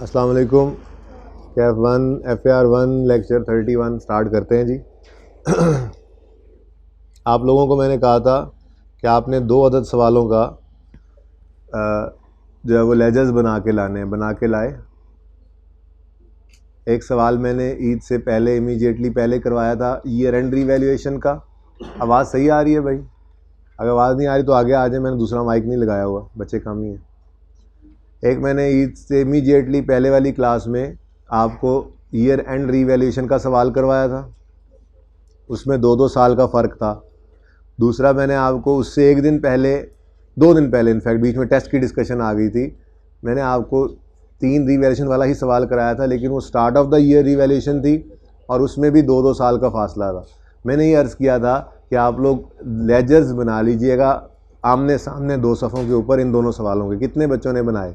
अस्सलाम वालेकुम। KF1 FAR1 lecture 31 start करते हैं जी। आप लोगों को मैंने कहा था कि आपने 2 अदद सवालों का जो है वो लेजर्स बना के लाने हैं, बना के लाए। एक सवाल मैंने ईद से पहले इमीडिएटली पहले करवाया था ईयर एंड रीवैल्यूएशन का। आवाज़ सही आ रही है भाई? अगर आवाज़ नहीं आ रही तो आगे आ जाए, मैंने दूसरा माइक नहीं लगाया हुआ, बच्चे कम ही हैं। एक मैंने ईद से इमीडिएटली पहले वाली क्लास में आपको ईयर एंड रीवैल्यूएशन का सवाल करवाया था, उसमें 2-2 साल का फ़र्क था। दूसरा मैंने आपको उससे 1 दिन पहले 2 दिन पहले इनफैक्ट बीच में टेस्ट की डिस्कशन आ गई थी, मैंने आपको 3 रीवैल्यूएशन वाला ही सवाल कराया था, लेकिन वो start of the year revaluation थी और उसमें भी 2-2 साल का फासला था। मैंने ये अर्ज़ किया था कि आप लोग लेजर्स बना लीजिएगा आमने सामने 2 सफ़ों के ऊपर इन दोनों सवालों के। कितने बच्चों ने बनाए?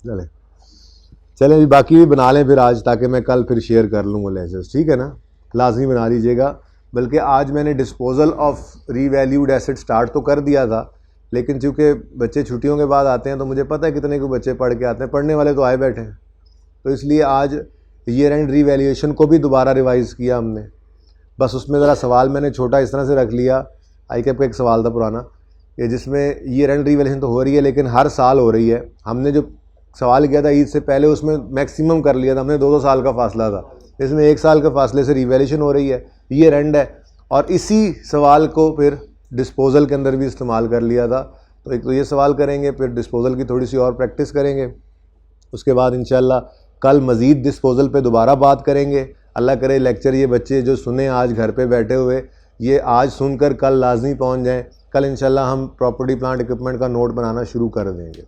चलें अभी बाकी भी बना लें फिर आज, ताकि मैं कल फिर शेयर कर लूँ वो लेजर्स, ठीक है ना? लाजमी बना लीजिएगा। बल्कि आज मैंने disposal of revalued asset start तो कर दिया था, लेकिन चूँकि बच्चे छुट्टियों के बाद आते हैं तो मुझे पता है कितने को बच्चे पढ़ के आते हैं, पढ़ने वाले तो आए बैठे हैं, तो इसलिए आज ईयर एंड रीवैल्यूएशन को भी दोबारा रिवाइज़ किया हमने। बस उसमें ज़रा सवाल मैंने छोटा इस तरह से रख लिया, ICAP का एक सवाल था पुराना, कि जिसमें ईयर एंड रीवैल्यूएशन तो हो रही है लेकिन हर साल हो रही है। हमने जो सवाल किया था ईद से पहले उसमें मैक्सिमम कर लिया था हमने, 2-2 साल का फासला था, इसमें 1 साल के फासले से रीवैल्यूएशन हो रही है, ईयर एंड है। और इसी सवाल को फिर डिस्पोजल के अंदर भी इस्तेमाल कर लिया था। तो एक तो ये सवाल करेंगे, फिर डिस्पोजल की थोड़ी सी और प्रैक्टिस करेंगे, उसके बाद इंशाल्लाह कल मज़ीद डिस्पोजल पे दोबारा बात करेंगे। अल्लाह करे लेक्चर ये बच्चे जो सुने आज घर पे बैठे हुए, ये आज सुनकर कल लाजमी पहुंच जाएं। कल इंशाल्लाह हम प्रॉपर्टी प्लांट इक्विपमेंट का नोट बनाना शुरू कर देंगे,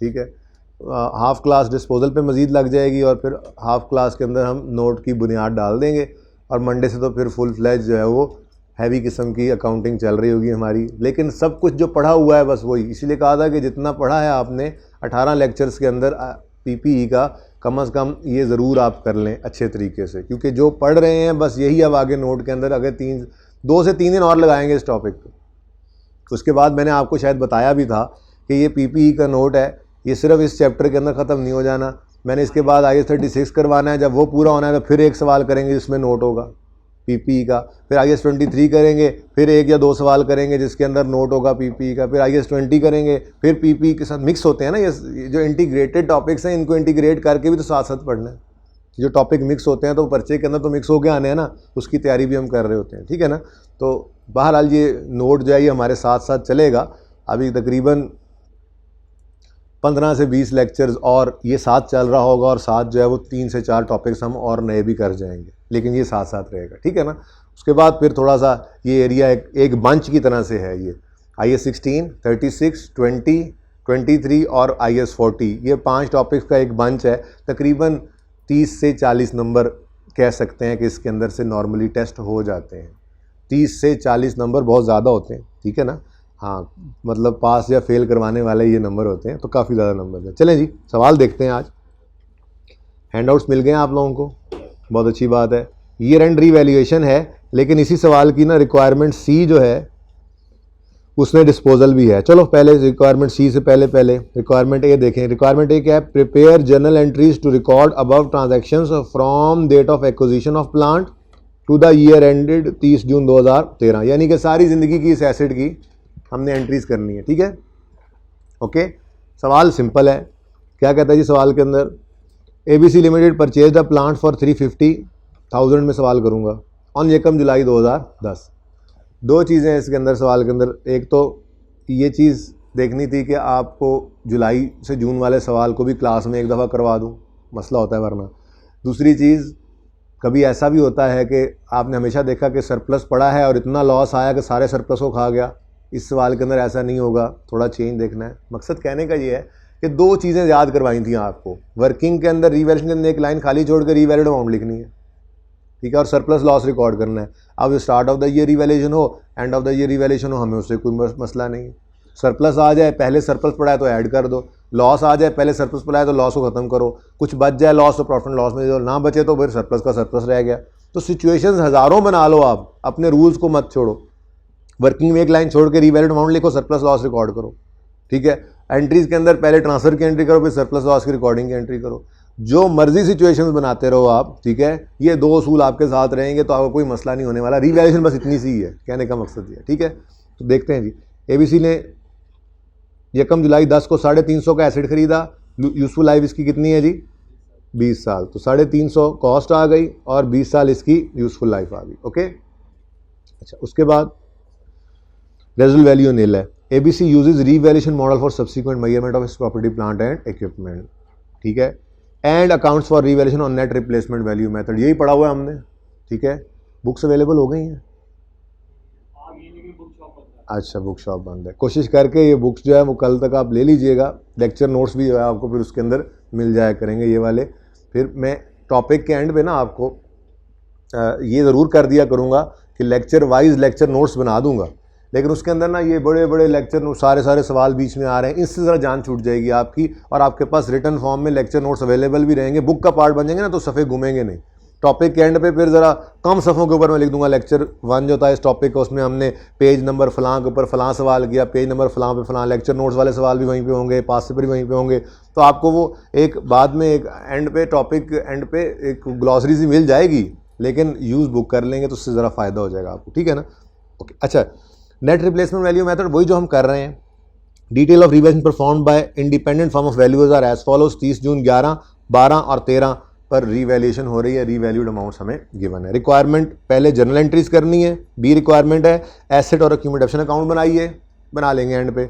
ठीक है? हाफ़ क्लास डिस्पोजल पे मज़ीद लग जाएगी और फिर हाफ़ क्लास के अंदर हम नोट की बुनियाद डाल देंगे, और मंडे से तो फिर फुल फ्लैज जो है वो हैवी किस्म की अकाउंटिंग चल रही होगी हमारी। लेकिन सब कुछ जो पढ़ा हुआ है बस वही, इसीलिए कहा था कि जितना पढ़ा है आपने 18 लेक्चर्स के अंदर PPE का, कम से कम ये ज़रूर आप कर लें अच्छे तरीके से, क्योंकि जो पढ़ रहे हैं बस यही अब आगे नोट के अंदर अगर 2 से 3 दिन और लगाएंगे इस टॉपिक पर। उसके बाद मैंने आपको शायद बताया भी था कि ये PPE का नोट है, ये सिर्फ इस चैप्टर के अंदर ख़त्म नहीं हो जाना। मैंने इसके बाद IAS 36 करवाना है, जब वो पूरा होना है तो फिर एक सवाल करेंगे जिसमें नोट होगा PPE का, फिर IAS 23 करेंगे, फिर 1 या 2 सवाल करेंगे जिसके अंदर नोट होगा PPE का, फिर IAS 20 करेंगे, फिर PPE के साथ मिक्स होते हैं ना, ये जो इंटीग्रेटेड टॉपिक्स हैं इनको इंटीग्रेट करके भी तो साथ साथ पढ़ना है। जो टॉपिक मिक्स होते हैं तो पर्चे के अंदर तो मिक्स होके आने हैं ना, उसकी तैयारी भी हम कर रहे होते हैं, ठीक है ना? तो बहरहाल ये नोट जो है ये हमारे साथ साथ चलेगा। अभी तकरीबन 15 से 20 लेक्चर्स और ये साथ चल रहा होगा, और साथ जो है वो 3 से 4 टॉपिक्स हम और नए भी कर जाएंगे, लेकिन ये साथ साथ रहेगा, ठीक है ना? उसके बाद फिर थोड़ा सा ये एरिया एक बंच की तरह से है। ये IAS 16, 36, 20, 23 और IAS 40, ये 5 टॉपिक्स का एक बंच है। तकरीबन 30 से 40 नंबर कह सकते हैं कि इसके अंदर से नॉर्मली टेस्ट हो जाते हैं। 30 से 40 नंबर बहुत ज़्यादा होते हैं, ठीक है ना? हाँ, मतलब पास या फेल करवाने वाले ये नंबर होते हैं, तो काफ़ी ज़्यादा नंबर है। चलें जी सवाल देखते हैं। आज हैंडआउट्स मिल गए हैं आप लोगों को, बहुत अच्छी बात है। ईयर एंड रीवैल्यूएशन है, लेकिन इसी सवाल की ना रिक्वायरमेंट C जो है उसने डिस्पोजल भी है। चलो पहले रिक्वायरमेंट C से पहले रिक्वायरमेंट A देखें। रिक्वायरमेंट A क्या है? Prepare journal entries to record above transactions from date of acquisition of plant to the year ended 30 June 2013, यानी कि सारी ज़िंदगी की इस एसेट की हमने एंट्रीज करनी है, ठीक है? ओके, सवाल सिंपल है। क्या कहता है जी सवाल के अंदर? ABC limited purchase the plant for 350,000 में सवाल करूँगा ऑन 1 जुलाई 2010। 2 चीज़ें हैं इसके अंदर सवाल के अंदर। एक तो ये चीज़ देखनी थी कि आपको जुलाई से जून वाले सवाल को भी क्लास में एक दफ़ा करवा दूँ, मसला होता है वरना। दूसरी चीज़, कभी ऐसा भी होता है कि आपने हमेशा देखा कि सरप्लस पड़ा है और इतना लॉस आया कि सारे सरप्लस को खा गया। इस सवाल के अंदर ऐसा नहीं होगा, थोड़ा चेंज देखना है। मकसद कहने का ये है कि 2 चीज़ें याद करवाई थी आपको। वर्किंग के अंदर रीवैल्यूएशन के अंदर एक लाइन खाली छोड़ कर रीवैल्यूड अमाउंट लिखनी है, ठीक है? और सरप्लस लॉस रिकॉर्ड करना है। अब start of the year revaluation हो, end of the year revaluation हो, हमें उससे कोई मसला नहीं है। सरप्लस आ जाए, पहले सरप्लस पड़ा है तो ऐड कर दो, लॉस आ जाए पहले सरप्लस पड़ा है तो लॉस को ख़त्म करो, कुछ बच जाए लॉस तो प्रॉफिट लॉस में दो, ना बचे तो फिर सरप्लस का सरप्लस रह गया। तो सिचुएशंस हज़ारों बना लो आप, अपने रूल्स को मत छोड़ो। वर्किंग में एक लाइन छोड़ के रीवैल्यूड अमाउंट लिखो, सरप्लस लॉस रिकॉर्ड करो, ठीक है? एंट्रीज के अंदर पहले ट्रांसफर की एंट्री करो, फिर सरप्लस लॉस की रिकॉर्डिंग की एंट्री करो, जो मर्जी सिचुएशंस बनाते रहो आप, ठीक है। ये 2 असूल आपके साथ रहेंगे तो आपको कोई मसला नहीं होने वाला। रीवैल्यूएशन बस इतनी सी ही है, कहने का मकसद ये, ठीक है। तो देखते हैं जी, एबीसी ने 1 जुलाई 10 को 350 का एसेट खरीदा, यूजफुल लाइफ इसकी कितनी है जी 20 साल, तो 350 कॉस्ट आ गई और 20 साल इसकी यूजफुल लाइफ आ गई, ओके। अच्छा, उसके बाद रेजिडुअल वैल्यू नील है। ABC uses revaluation model for subsequent measurement of its property plant and equipment, ठीक है, and accounts for revaluation on net replacement value method, यही पढ़ा हुआ है हमने, ठीक है। बुक्स अवेलेबल हो गई हैं? अच्छा, बुक शॉप बंद है, कोशिश करके ये बुक्स जो है वो कल तक आप ले लीजिएगा, लेक्चर नोट्स भी जो है आपको फिर उसके अंदर मिल जाया करेंगे ये वाले। फिर मैं टॉपिक के एंड पे ना आपको ये ज़रूर कर दिया करूँगा कि लेक्चर वाइज लेक्चर नोट्स बना दूंगा, लेकिन उसके अंदर ना ये बड़े बड़े लेक्चर नोट सारे सवाल बीच में आ रहे हैं, इससे ज़रा जान छूट जाएगी आपकी, और आपके पास रिटन फॉर्म में लेक्चर नोट्स अवेलेबल भी रहेंगे, बुक का पार्ट बन जाएंगे ना तो सफ़े घूमेंगे नहीं। टॉपिक के एंड पे फिर ज़रा कम सफ़ों के ऊपर मैं लिख दूंगा लेक्चर 1 जो था इस टॉपिक का, उसमें हमने पेज नंबर फलां के ऊपर फलां सवाल किया, पेज नंबर फलां पे फलां, लेक्चर नोट्स वाले सवाल भी वहीं पे होंगे, पास पेपर भी वहीं पे होंगे, तो आपको वो एक बाद में एक एंड पे टॉपिक एंड पे एक ग्लॉसरी सी मिल जाएगी, लेकिन यूज़ बुक कर लेंगे तो उससे ज़रा फ़ायदा हो जाएगा आपको, ठीक है ना। ओके, अच्छा, नेट रिप्लेसमेंट वैल्यू मेथड वही जो हम कर रहे हैं। Detail of revaluation performed by independent firm of valuers are as follows. 30 June 11, 12 और 13 पर रीवैल्यूएशन हो रही है, रीवैल्यूड अमाउंट्स हमें गिवन है। रिक्वायरमेंट पहले जर्नल एंट्रीज करनी है, बी रिक्वायरमेंट है एसेट और एक्यूमुलेशन अकाउंट बनाइए, बना लेंगे एंड पे।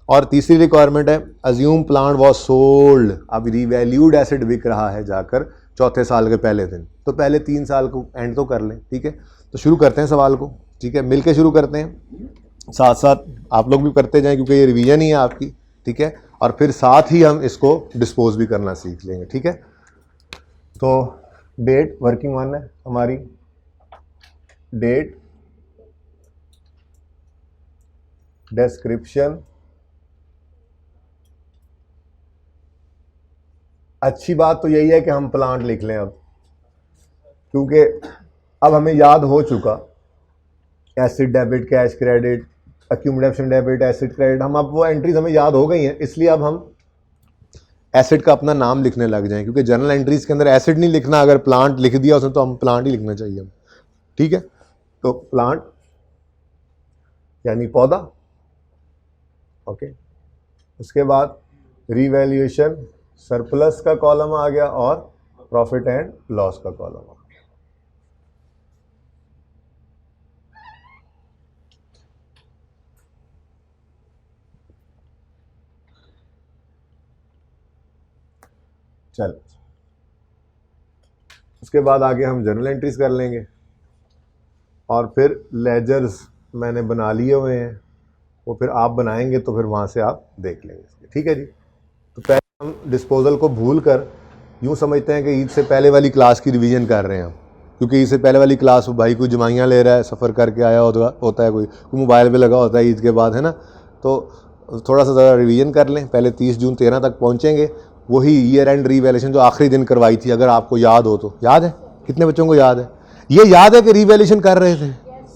और तीसरी रिक्वायरमेंट है अज्यूम प्लांट वॉज सोल्ड, अब रीवैल्यूड एसेट बिक रहा है जाकर चौथे साल के पहले दिन, तो पहले 3 साल को एंड तो कर लें, ठीक है। तो शुरू करते हैं सवाल को, ठीक है, मिलके शुरू करते हैं, साथ साथ आप लोग भी करते जाएं क्योंकि ये रिवीजन ही है आपकी, ठीक है, और फिर साथ ही हम इसको डिस्पोज भी करना सीख लेंगे, ठीक है। तो डेट वर्किंग वन है हमारी, डेट, डिस्क्रिप्शन, अच्छी बात तो यही है कि हम प्लांट लिख लें अब, क्योंकि अब हमें याद हो चुका acid debit, cash credit, accumulation debit, acid credit, हम अब वो एंट्रीज हमें याद हो गई हैं, इसलिए अब हम एसिड का अपना नाम लिखने लग जाएं, क्योंकि जर्नल एंट्रीज के अंदर एसिड नहीं लिखना, अगर प्लांट लिख दिया उसने तो हम प्लांट ही लिखना चाहिए हम, ठीक है। तो प्लांट यानी पौधा, ओके। उसके बाद रीवैल्यूएशन सरप्लस का कॉलम आ गया और प्रॉफिट एंड लॉस का कॉलम आ गया। चल, उसके बाद आगे हम जर्नल एंट्रीज कर लेंगे और फिर लेजर्स मैंने बना लिए हुए हैं, वो फिर आप बनाएंगे तो फिर वहाँ से आप देख लेंगे, ठीक है जी। तो पहले हम डिस्पोजल को भूल कर यूँ समझते हैं कि ईद से पहले वाली क्लास की रिवीजन कर रहे हैं हम, क्योंकि ईद से पहले वाली क्लास भाई कोई जमाइयाँ ले रहा है, सफ़र करके आया होता है, कोई मोबाइल पे लगा होता है ईद के बाद, है ना, तो थोड़ा सा ज़रा रिवीजन कर लें। पहले 30 जून 13 तक पहुँचेंगे, वही ईयर एंड रीवैल्यूएशन जो आखिरी दिन करवाई थी, अगर आपको याद हो तो, याद है कितने बच्चों को याद है? ये याद है कि रीवैल्यूएशन कर रहे थे,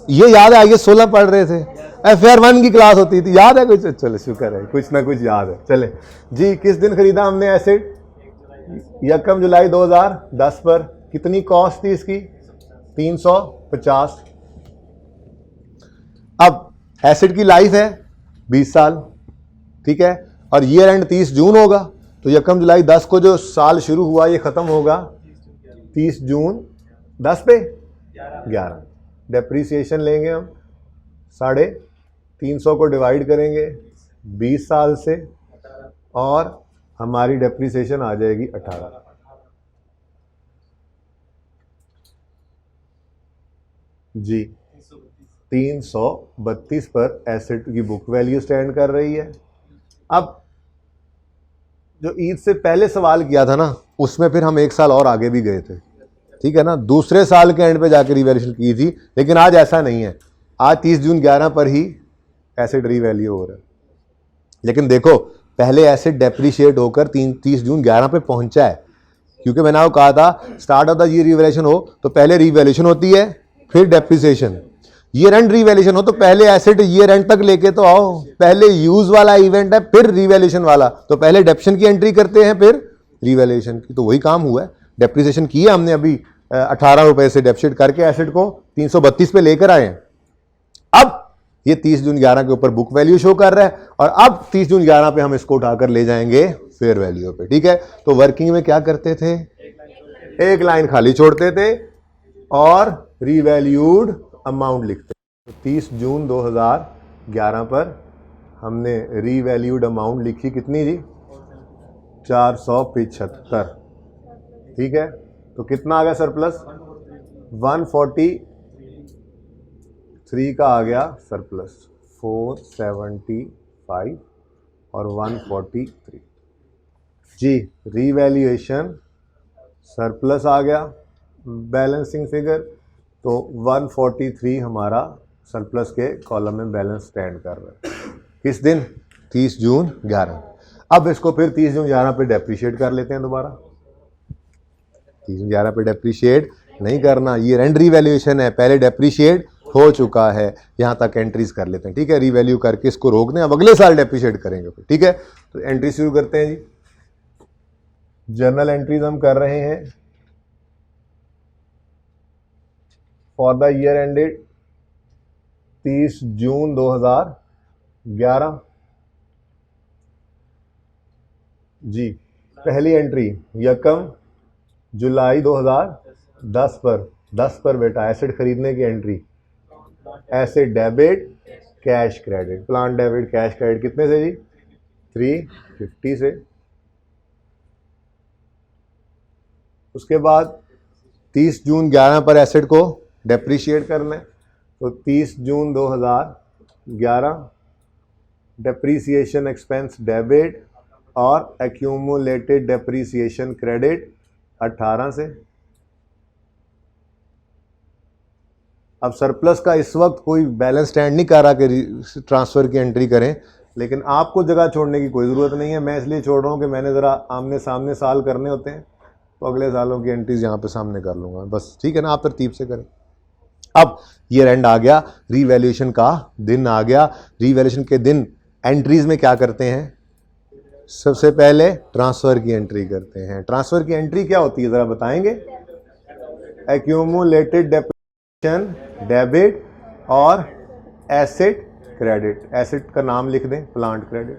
ये याद है IAS 16 पढ़ रहे थे, FR 1 की क्लास होती थी, याद है कुछ? चलो शुक्र है, कुछ ना कुछ याद है। चले जी, किस दिन खरीदा हमने एसिड? 1 जुलाई 2010 पर। कितनी कॉस्ट थी इसकी? 350। अब एसिड की लाइफ है 20 साल, ठीक है, और ईयर एंड 30 जून होगा, तो 1 जुलाई 10 को जो साल शुरू हुआ ये ख़त्म होगा 30 जून 10 पे 11। डेप्रीसिएशन लेंगे हम 350 को डिवाइड करेंगे 20 साल से और हमारी डेप्रीसिएशन आ जाएगी 18। जी 332 पर एसेट की बुक वैल्यू स्टैंड कर रही है। अब जो ईद से पहले सवाल किया था ना, उसमें फिर हम 1 साल और आगे भी गए थे, ठीक है ना, दूसरे साल के एंड पे जाकर रिवैल्यूएशन की थी, लेकिन आज ऐसा नहीं है, आज 30 जून 11 पर ही एसेट रीवैल्यू हो रहा है। लेकिन देखो पहले एसेट डेप्रीशिएट होकर 30 जून 11 पे पहुंचा है, क्योंकि मैंने आपको कहा था start of the year revaluation हो तो पहले रिवैल्यूएशन होती है फिर डेप्रीसिएशन। ईयर एंड रीवैल्यूएशन हो तो पहले एसेट ईयर एंड तक लेके तो आओ। पहले यूज वाला इवेंट है फिर रीवैल्यूएशन वाला, तो पहले डेप्शन की एंट्री करते हैं फिर रीवैल्यूएशन की। तो वही काम हुआ है, डेप्रिसिएशन की है हमने अभी 18 रुपए से डेप्सिट करके एसेट को 332 पे लेकर आए हैं। अब ये 30 जून 11 के ऊपर बुक वैल्यू शो कर रहा है और अब 30 जून 11 पे हम इसको उठाकर ले जाएंगे फेयर वैल्यू पे। ठीक है, तो वर्किंग में क्या करते थे, एक लाइन खाली छोड़ते थे और रीवैल्यूड अमाउंट लिखते। तो 30 जून 2011 पर हमने रीवैल्यूड अमाउंट लिखी कितनी जी, 475। ठीक है, तो कितना आ गया सरप्लस, 143 का आ गया सरप्लस, 475 और 143 जी। रीवैल्यूएशन सरप्लस आ गया बैलेंसिंग फिगर, तो 143 हमारा सरप्लस के कॉलम में बैलेंस स्टैंड कर रहा है। किस दिन, 30 जून 11। अब इसको फिर 30 जून 11 पे डेप्रिशिएट कर लेते हैं दोबारा। 30 जून 11 पे डेप्रिशिएट नहीं करना, ये एंड रीवैल्यूएशन है, पहले डेप्रिशिएट हो चुका है, यहाँ तक एंट्रीज कर लेते हैं। ठीक है, रीवैल्यू करके इसको रोक दें, अब अगले साल डेप्रिशिएट करेंगे। ठीक है, तो एंट्री शुरू करते हैं जी। जर्नल एंट्रीज हम कर रहे हैं फॉर द ईयर एंडेड 30 जून 2011 जी। पहली एंट्री यकम जुलाई 2010 पर 10 पर बेटा एसेट खरीदने की entry, asset debit cash credit, plan debit cash credit कितने से जी, 350 से। उसके बाद 30 जून 11 पर एसेट को डेप्रिशिएट करना है, तो 30 जून 2011 डेप्रीसिएशन एक्सपेंस डेबिट और एक्यूमुलेटेड डेप्रीसिएशन क्रेडिट 18 से। अब सरप्लस का इस वक्त कोई बैलेंस स्टैंड नहीं कर रहा कि ट्रांसफ़र की एंट्री करें, लेकिन आपको जगह छोड़ने की कोई ज़रूरत नहीं है। मैं इसलिए छोड़ रहा हूँ कि मैंने ज़रा आमने सामने साल करने होते हैं, तो अगले सालों की एंट्रीज यहाँ पे सामने कर लूँगा बस। ठीक है ना, आप तरतीब से करें। अब ईयर एंड आ गया, रीवैल्यूएशन का दिन आ गया। रीवैल्यूएशन के दिन एंट्रीज में क्या करते हैं, सबसे पहले ट्रांसफ़र की एंट्री करते हैं। ट्रांसफ़र की एंट्री क्या होती है ज़रा बताएंगे, एक्यूमुलेटेड डेप्रिसिएशन डेबिट और एसेट क्रेडिट। एसेट का नाम लिख दें, प्लांट क्रेडिट।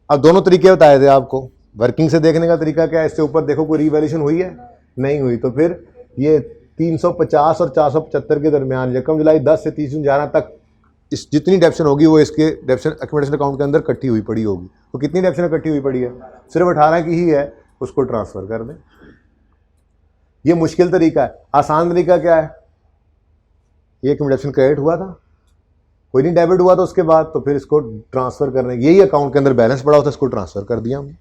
अब दोनों तरीके बताए थे आपको, वर्किंग से देखने का तरीका क्या है, इससे ऊपर देखो कोई रीवैल्यूएशन हुई है, नहीं हुई, तो फिर ये 350 और 475 के दरमियान यकम जुलाई 10 से 30 जून 11 तक इस जितनी डेप्शन होगी वो इसके डेप्शन एक्यूमुलेशन अकाउंट के अंदर इकट्ठी हुई पड़ी होगी। तो कितनी डेप्शन इकट्ठी हुई पड़ी है, सिर्फ 18 की ही है, उसको ट्रांसफ़र कर दें। ये मुश्किल तरीका है। आसान तरीका क्या है, ये एक्यूमुलेशन क्रेडिट हुआ था, कोई नहीं डेबिट हुआ, तो उसके बाद तो फिर इसको ट्रांसफ़र करने, यही अकाउंट के अंदर बैलेंस पड़ा होता है, इसको ट्रांसफ़र कर दिया हमने।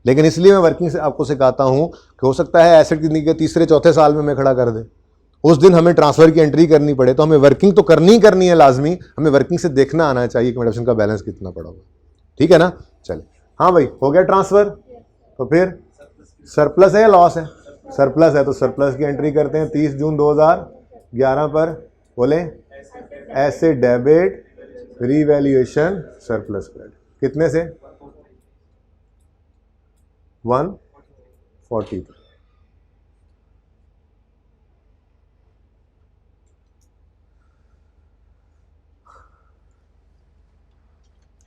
लेकिन इसलिए मैं वर्किंग से आपको सिखाता हूँ कि हो सकता है एसेट की के तीसरे चौथे साल में मैं खड़ा कर दे, उस दिन हमें ट्रांसफ़र की एंट्री करनी पड़े, तो हमें वर्किंग तो करनी है लाजमी, हमें वर्किंग से देखना आना चाहिए कि एक्यूमुलेशन का बैलेंस कितना पड़ा हुआ। ठीक है ना, चले। हाँ भाई, हो गया ट्रांसफ़र, तो फिर सरप्लस है या लॉस है, सरप्लस है, तो सरप्लस की एंट्री करते हैं 30 जून 2011 पर। बोले asset debit revaluation surplus credit कितने से, 140।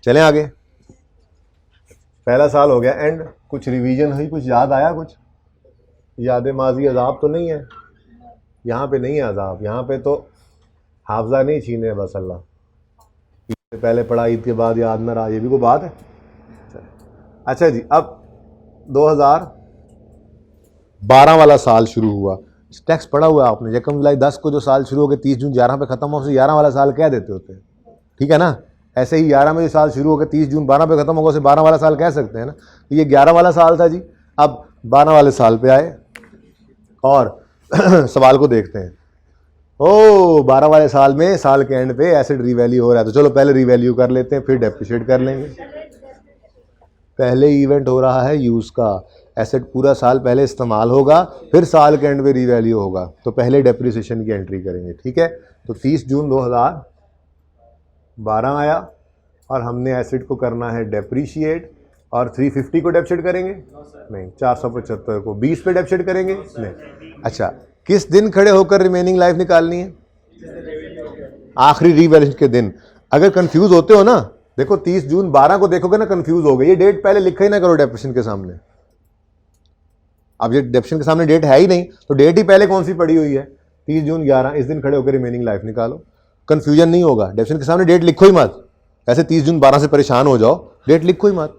चलें आगे। पहला साल हो गया एंड, कुछ रिवीजन हुई, कुछ याद आया, कुछ याद माजी अजाब तो नहीं है यहाँ पे, नहीं है अजाब यहाँ पे, तो हाफजा नहीं छीने बस अल्लाह। ईद से पहले पढ़ा, ईद के बाद याद ना रहा, ये भी कोई बात है। अच्छा जी, अब 2012 वाला साल शुरू हुआ, टैक्स पढ़ा हुआ आपने, यकम जुलाई 10 को जो साल शुरू हो गया 30 जून 11 पे ख़त्म हो, उसे 11 वाला साल कह देते होते हैं। ठीक है ना, ऐसे ही 11 में जो साल शुरू हो गया 30 जून 12 पे ख़त्म होगा, उसे 12 वाला साल कह सकते हैं ना। तो ये 11 वाला साल था जी। अब 12 वाले साल पे आए और सवाल को देखते हैं। ओ 12 वाले साल में साल के एंड पे एसेट रीवैल्यू हो रहा है, तो चलो पहले रीवैल्यू कर लेते हैं, फिर डेप्रिशिएट कर लेंगे। पहले इवेंट हो रहा है यूज़ का, एसेट पूरा साल पहले इस्तेमाल होगा, फिर साल के एंड में रीवैल्यू होगा, तो पहले डेप्रिसिएशन की एंट्री करेंगे। ठीक है, तो 30 जून 2012 आया और हमने एसेट को करना है डेप्रीशिएट, और 350 को डेप्रिशिएट करेंगे नहीं, 475 को 20 पे डेप्रिशिएट करेंगे नहीं। अच्छा, किस दिन खड़े होकर रिमेनिंग लाइफ निकालनी है? आखिरी रीवैल्यूएशन के दिन। अगर कंफ्यूज होते हो ना, देखो 30 जून 12 को देखोगे ना कंफ्यूज हो गए, ये डेट पहले लिखा ही ना करो डेप्रिसिएशन के सामने। अब ये डेप्रिसिएशन के सामने डेट है ही नहीं, तो डेट ही पहले कौन सी पड़ी हुई है? 30 जून 11, इस दिन खड़े होकर रिमेनिंग लाइफ निकालो, कंफ्यूजन नहीं होगा। डेप्रिसिएशन के सामने डेट लिखो ही मत, ऐसे 30 जून 12 से परेशान हो जाओ, डेट लिखो ही मत।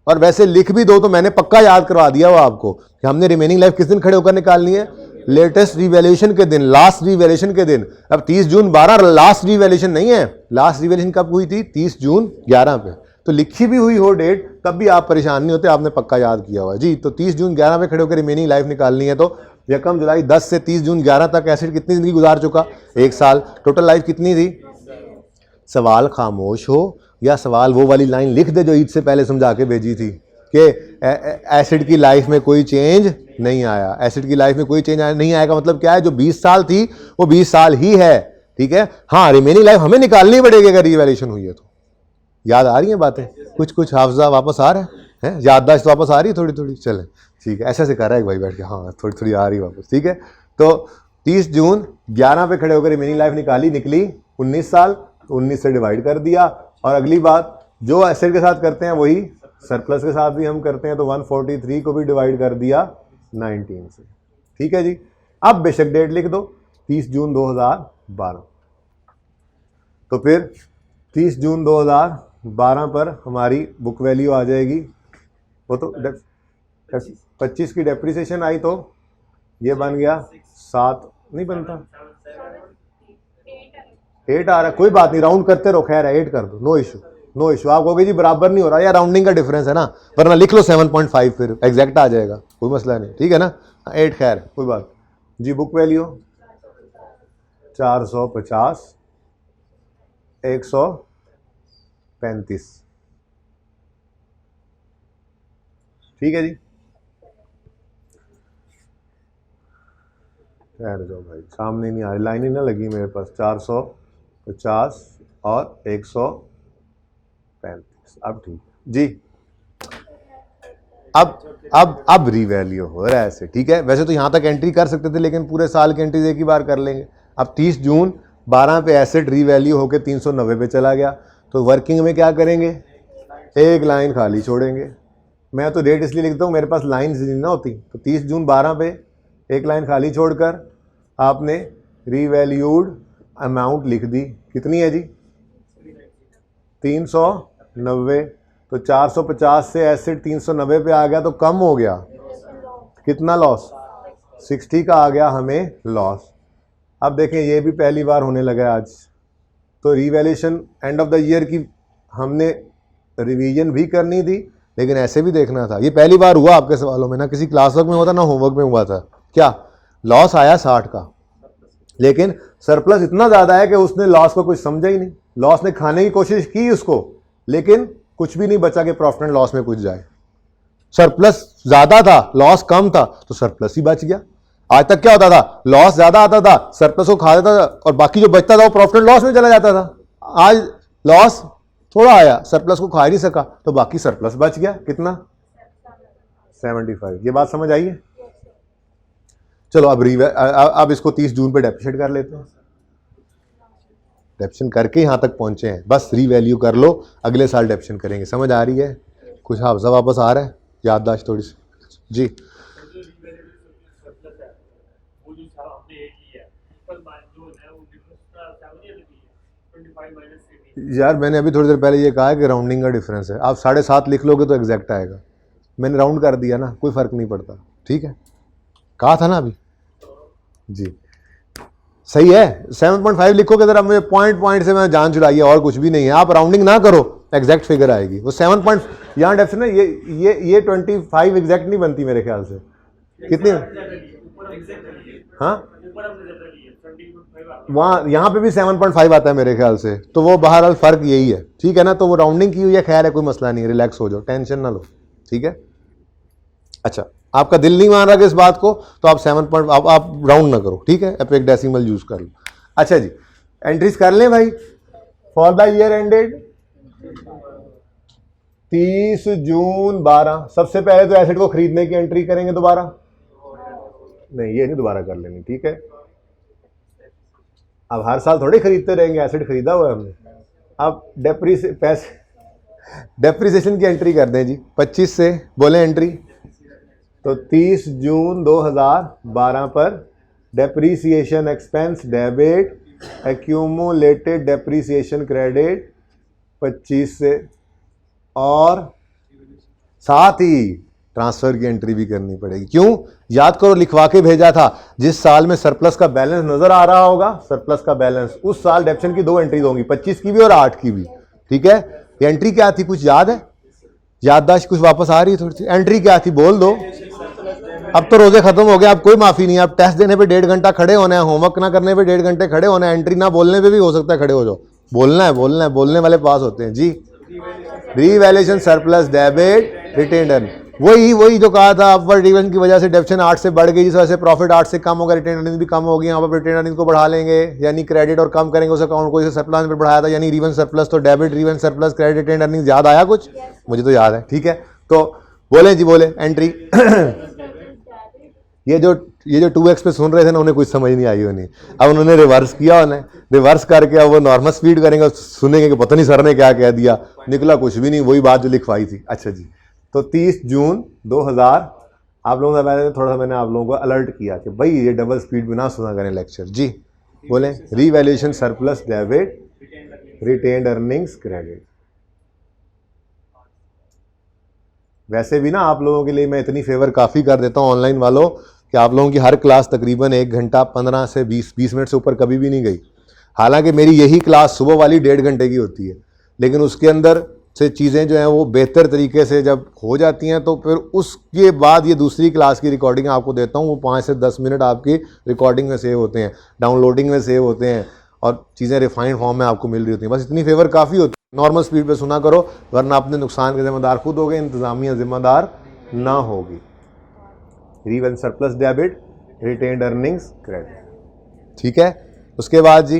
और वैसे लिख भी दो तो मैंने पक्का याद करवा दिया हो आपको कि हमने रिमेनिंग लाइफ किस दिन खड़े होकर निकालनी है? लेटेस्ट रिवैल्यूएशन के दिन, लास्ट रिवैल्यूएशन के दिन। अब 30 जून 12 लास्ट रिवैल्यूएशन नहीं है, लास्ट रिवैल्यूएशन कब हुई थी? 30 जून 11 पे। तो लिखी भी हुई हो डेट तब भी आप परेशान नहीं होते, आपने पक्का याद किया हुआ है जी। तो 30 जून 11 पे खड़े होकर रिमेनिंग लाइफ निकालनी है, तो 1 जुलाई 10 से 30 जून 11 तक एसेट कितनी जिंदगी गुजार चुका? 1 साल। टोटल लाइफ कितनी थी? सवाल खामोश हो या सवाल वो वाली लाइन लिख दे जो ईद से पहले समझा के भेजी थी कि एसिड की लाइफ में कोई चेंज नहीं आया। एसिड की लाइफ में कोई चेंज नहीं आएगा मतलब क्या है? जो 20 साल थी वो 20 साल ही है। ठीक है, हाँ रिमेनिंग लाइफ हमें निकालनी पड़ेगी अगर रिवैल्यूएशन हुई है तो। याद आ रही हैं बातें? कुछ हाफजा वापस आ रहा है, याददाश्त वापस आ रही है थोड़ी थोड़ी? चले ठीक है, ऐसे कर रहा है एक भाई बैठ के, हाँ थोड़ी थोड़ी आ रही वापस। ठीक है, तो 30 जून 11 पे खड़े होकर रिमेनिंग लाइफ निकली 19 साल, तो 19 से डिवाइड कर दिया। और अगली बात जो एसेट के साथ करते हैं वही सरप्लस के साथ भी हम करते हैं, तो 143 को भी डिवाइड कर दिया 19 से। ठीक है जी, अब बेशक डेट लिख दो 30 जून 2012। तो फिर 30 जून 2012 पर हमारी बुक वैल्यू आ जाएगी, वो तो 25 की डेप्रिसिएशन आई तो ये बन गया 7, नहीं बनता 8 आ रहा है, कोई बात नहीं, राउंड करते रहो, खैर है 8 कर दो, नो इशू नो इशू। आप कहोगे जी बराबर नहीं हो रहा, या राउंडिंग का डिफरेंस है ना, वरना लिख लो 7.5 फिर एग्जैक्ट आ जाएगा, कोई मसला नहीं। ठीक है ना, 8 खैर कोई बात जी। Book value 450 135। ठीक है जी, ठहर जाओ भाई, सामने नहीं आ रही, लाइन ही ना लगी मेरे पास। 450 और 135, अब ठीक जी। अब रीवैल्यू हो रहा है ऐसे। ठीक है, वैसे तो यहां तक एंट्री कर सकते थे, लेकिन पूरे साल की एंट्रीज एक ही बार कर लेंगे। अब 30 जून 12 पे एसेट रीवैल्यू होकर 390 पे चला गया, तो वर्किंग में क्या करेंगे? एक लाइन खाली छोड़ेंगे। मैं तो डेट इसलिए लिखता हूँ, मेरे पास लाइन नहीं ना होती, तो 30 जून 12 पे एक लाइन खाली छोड़कर आपने रीवैल्यूड अमाउंट लिख दी। कितनी है जी? 390। तो 450 से एसेट 390 पे आ गया, तो कम हो गया कितना लॉस? 60 का आ गया हमें लॉस। अब देखें ये भी पहली बार होने लगा आज, तो revaluation and of the year की हमने रिवीजन भी करनी थी, लेकिन ऐसे भी देखना था। ये पहली बार हुआ आपके सवालों में, ना किसी क्लास वर्क में हुआ था ना होमवर्क में हुआ था। क्या लॉस आया 60 का, लेकिन सरप्लस इतना ज़्यादा है कि उसने लॉस को कुछ समझा ही नहीं। लॉस ने खाने की कोशिश की उसको, लेकिन कुछ भी नहीं बचा कि प्रॉफिट एंड लॉस में कुछ जाए। सरप्लस ज़्यादा था, लॉस कम था, तो सरप्लस ही बच गया। आज तक क्या होता था? लॉस ज़्यादा आता था, सरप्लस को खा देता था, और बाकी जो बचता था वो प्रॉफिट एंड लॉस में चला जाता था। आज लॉस थोड़ा आया, सरप्लस को खा ही नहीं सका, तो बाकी सरप्लस बच गया। कितना? 75। ये बात समझ आई है? चलो अब इसको 30 जून पे डेप्रिशिएट कर लेते हैं। डेप्रिशिएट करके यहां तक पहुंचे हैं, बस रीवैल्यू कर लो, अगले साल डेप्रिशिएट करेंगे। समझ आ रही है? कुछ हाफजा वापस आ रहा है, याददाश्त थोड़ी सी जी। यार मैंने अभी थोड़ी देर पहले ये कहा है कि राउंडिंग का डिफरेंस है। आप 7.5 लिख लोगे तो एग्जैक्ट आएगा, मैंने राउंड कर दिया ना, कोई फर्क नहीं पड़ता। ठीक है, कहा था ना अभी जी, सही है। 7.5 लिखोगे जरा, मुझे पॉइंट से मैं जान चुराई है, और कुछ भी नहीं है। आप राउंडिंग ना करो, एग्जैक्ट फिगर आएगी। वो 7 पॉइंट यहाँ डेप्थ ना, ये 25 एग्जैक्ट नहीं बनती मेरे ख्याल से। कितनी? हाँ वहाँ यहाँ पे भी 7.5 आता है मेरे ख्याल से, तो वो बहरहाल फ़र्क यही है, ठीक है ना। तो वो राउंडिंग की हुई है, खैर है, कोई मसला नहीं है, रिलैक्स हो जाओ, टेंशन ना लो, ठीक है। अच्छा, आपका दिल नहीं मान रहा कि इस बात को, तो आप 7 आप राउंड ना करो, ठीक है, आप एक डेसिमल यूज़ कर लो। अच्छा जी, एंट्रीज कर लें भाई। फॉर द ईयर एंडेड 30 जून 12, सबसे पहले तो एसेट को खरीदने की एंट्री करेंगे दोबारा, नहीं ये नहीं दोबारा कर लेंगे, ठीक है। अब हर साल थोड़े खरीदते रहेंगे, एसेट खरीदा हुआ है हमने। अब डेप्रीसिएशन की एंट्री कर दें जी 25 से, बोले एंट्री। तो 30 जून 2012 पर depreciation expense debit, accumulated depreciation credit 25 से, और साथ ही ट्रांसफर की एंट्री भी करनी पड़ेगी। क्यों? याद करो, लिखवा के भेजा था, जिस साल में सरप्लस का बैलेंस नजर आ रहा होगा, सरप्लस का बैलेंस, उस साल डेप्शन की 2 एंट्रीज होंगी, 25 की भी और 8 की भी, ठीक है। ये एंट्री क्या थी, कुछ याद है? याददाश्त कुछ वापस आ रही है थोड़ी सी? एंट्री क्या थी बोल दो। अब तो रोजे खत्म हो गए, अब कोई माफी नहीं है। अब टेस्ट देने पे 1.5 घंटा खड़े होना है, होमवर्क ना करने पे 1.5 घंटे खड़े होना है, एंट्री ना बोलने पे भी हो सकता है खड़े हो जाओ। बोलना है, बोलना है, बोलने वाले पास होते हैं जी। Revaluation surplus debit retained earning, वही जो कहा था, अपवर्ड रिवीजन की वजह से डेप्शन 8 से बढ़ गई, जिस वजह से प्रॉफिट 8 से कम होगा, रिटेन्ड अर्निंग भी कम होगी। यहाँ पर रिटेन्ड अर्निंग को बढ़ा लेंगे, यानी क्रेडिट और कम करेंगे उस अकाउंट को, जैसे सरप्लस में बढ़ाया था, यानी रिवन सरप्लस तो debit, reval surplus credit, retained earning. याद आया कुछ? मुझे तो याद है, ठीक है। तो बोले जी, बोले एंट्री। ये जो 2x पे सुन रहे थे ना, उन्हें कुछ समझ नहीं आई होनी, अब उन्होंने रिवर्स किया, उन्हें रिवर्स करके अब वो नॉर्मल स्पीड करेंगे, सुनेंगे कि पता नहीं सर ने क्या कह दिया, निकला कुछ भी नहीं, वही बात जो लिखवाई थी। अच्छा जी, तो 30 जून 2000, आप लोगों से थोड़ा सा मैंने आप लोगों को अलर्ट किया कि भाई ये डबल स्पीड में ना सुना करें लेक्चर जी। बोले revaluation surplus debit, retained earnings credit. वैसे भी ना आप लोगों के लिए मैं इतनी फेवर काफ़ी कर देता हूँ ऑनलाइन वालों, कि आप लोगों की हर क्लास तकरीबन 1 घंटा 15 से 20 मिनट से ऊपर कभी भी नहीं गई। हालांकि मेरी यही क्लास सुबह वाली 1.5 घंटे की होती है, लेकिन उसके अंदर से चीज़ें जो हैं वो बेहतर तरीके से जब हो जाती हैं, तो फिर उसके बाद ये दूसरी क्लास की रिकॉर्डिंग आपको देता हूँ, वो 5 से 10 मिनट आपकी रिकॉर्डिंग में सेव होते हैं, डाउनलोडिंग में सेव होते हैं, और चीज़ें रिफाइंड फॉर्म में आपको मिल रही होती हैं। बस इतनी फेवर काफ़ी होती है। नॉर्मल स्पीड पे सुना करो, वरना अपने नुकसान के जिम्मेदार खुद होगे, इंतजामिया जिम्मेदार ना होगी। Revaluation surplus debit, retained earnings credit, ठीक है। उसके बाद जी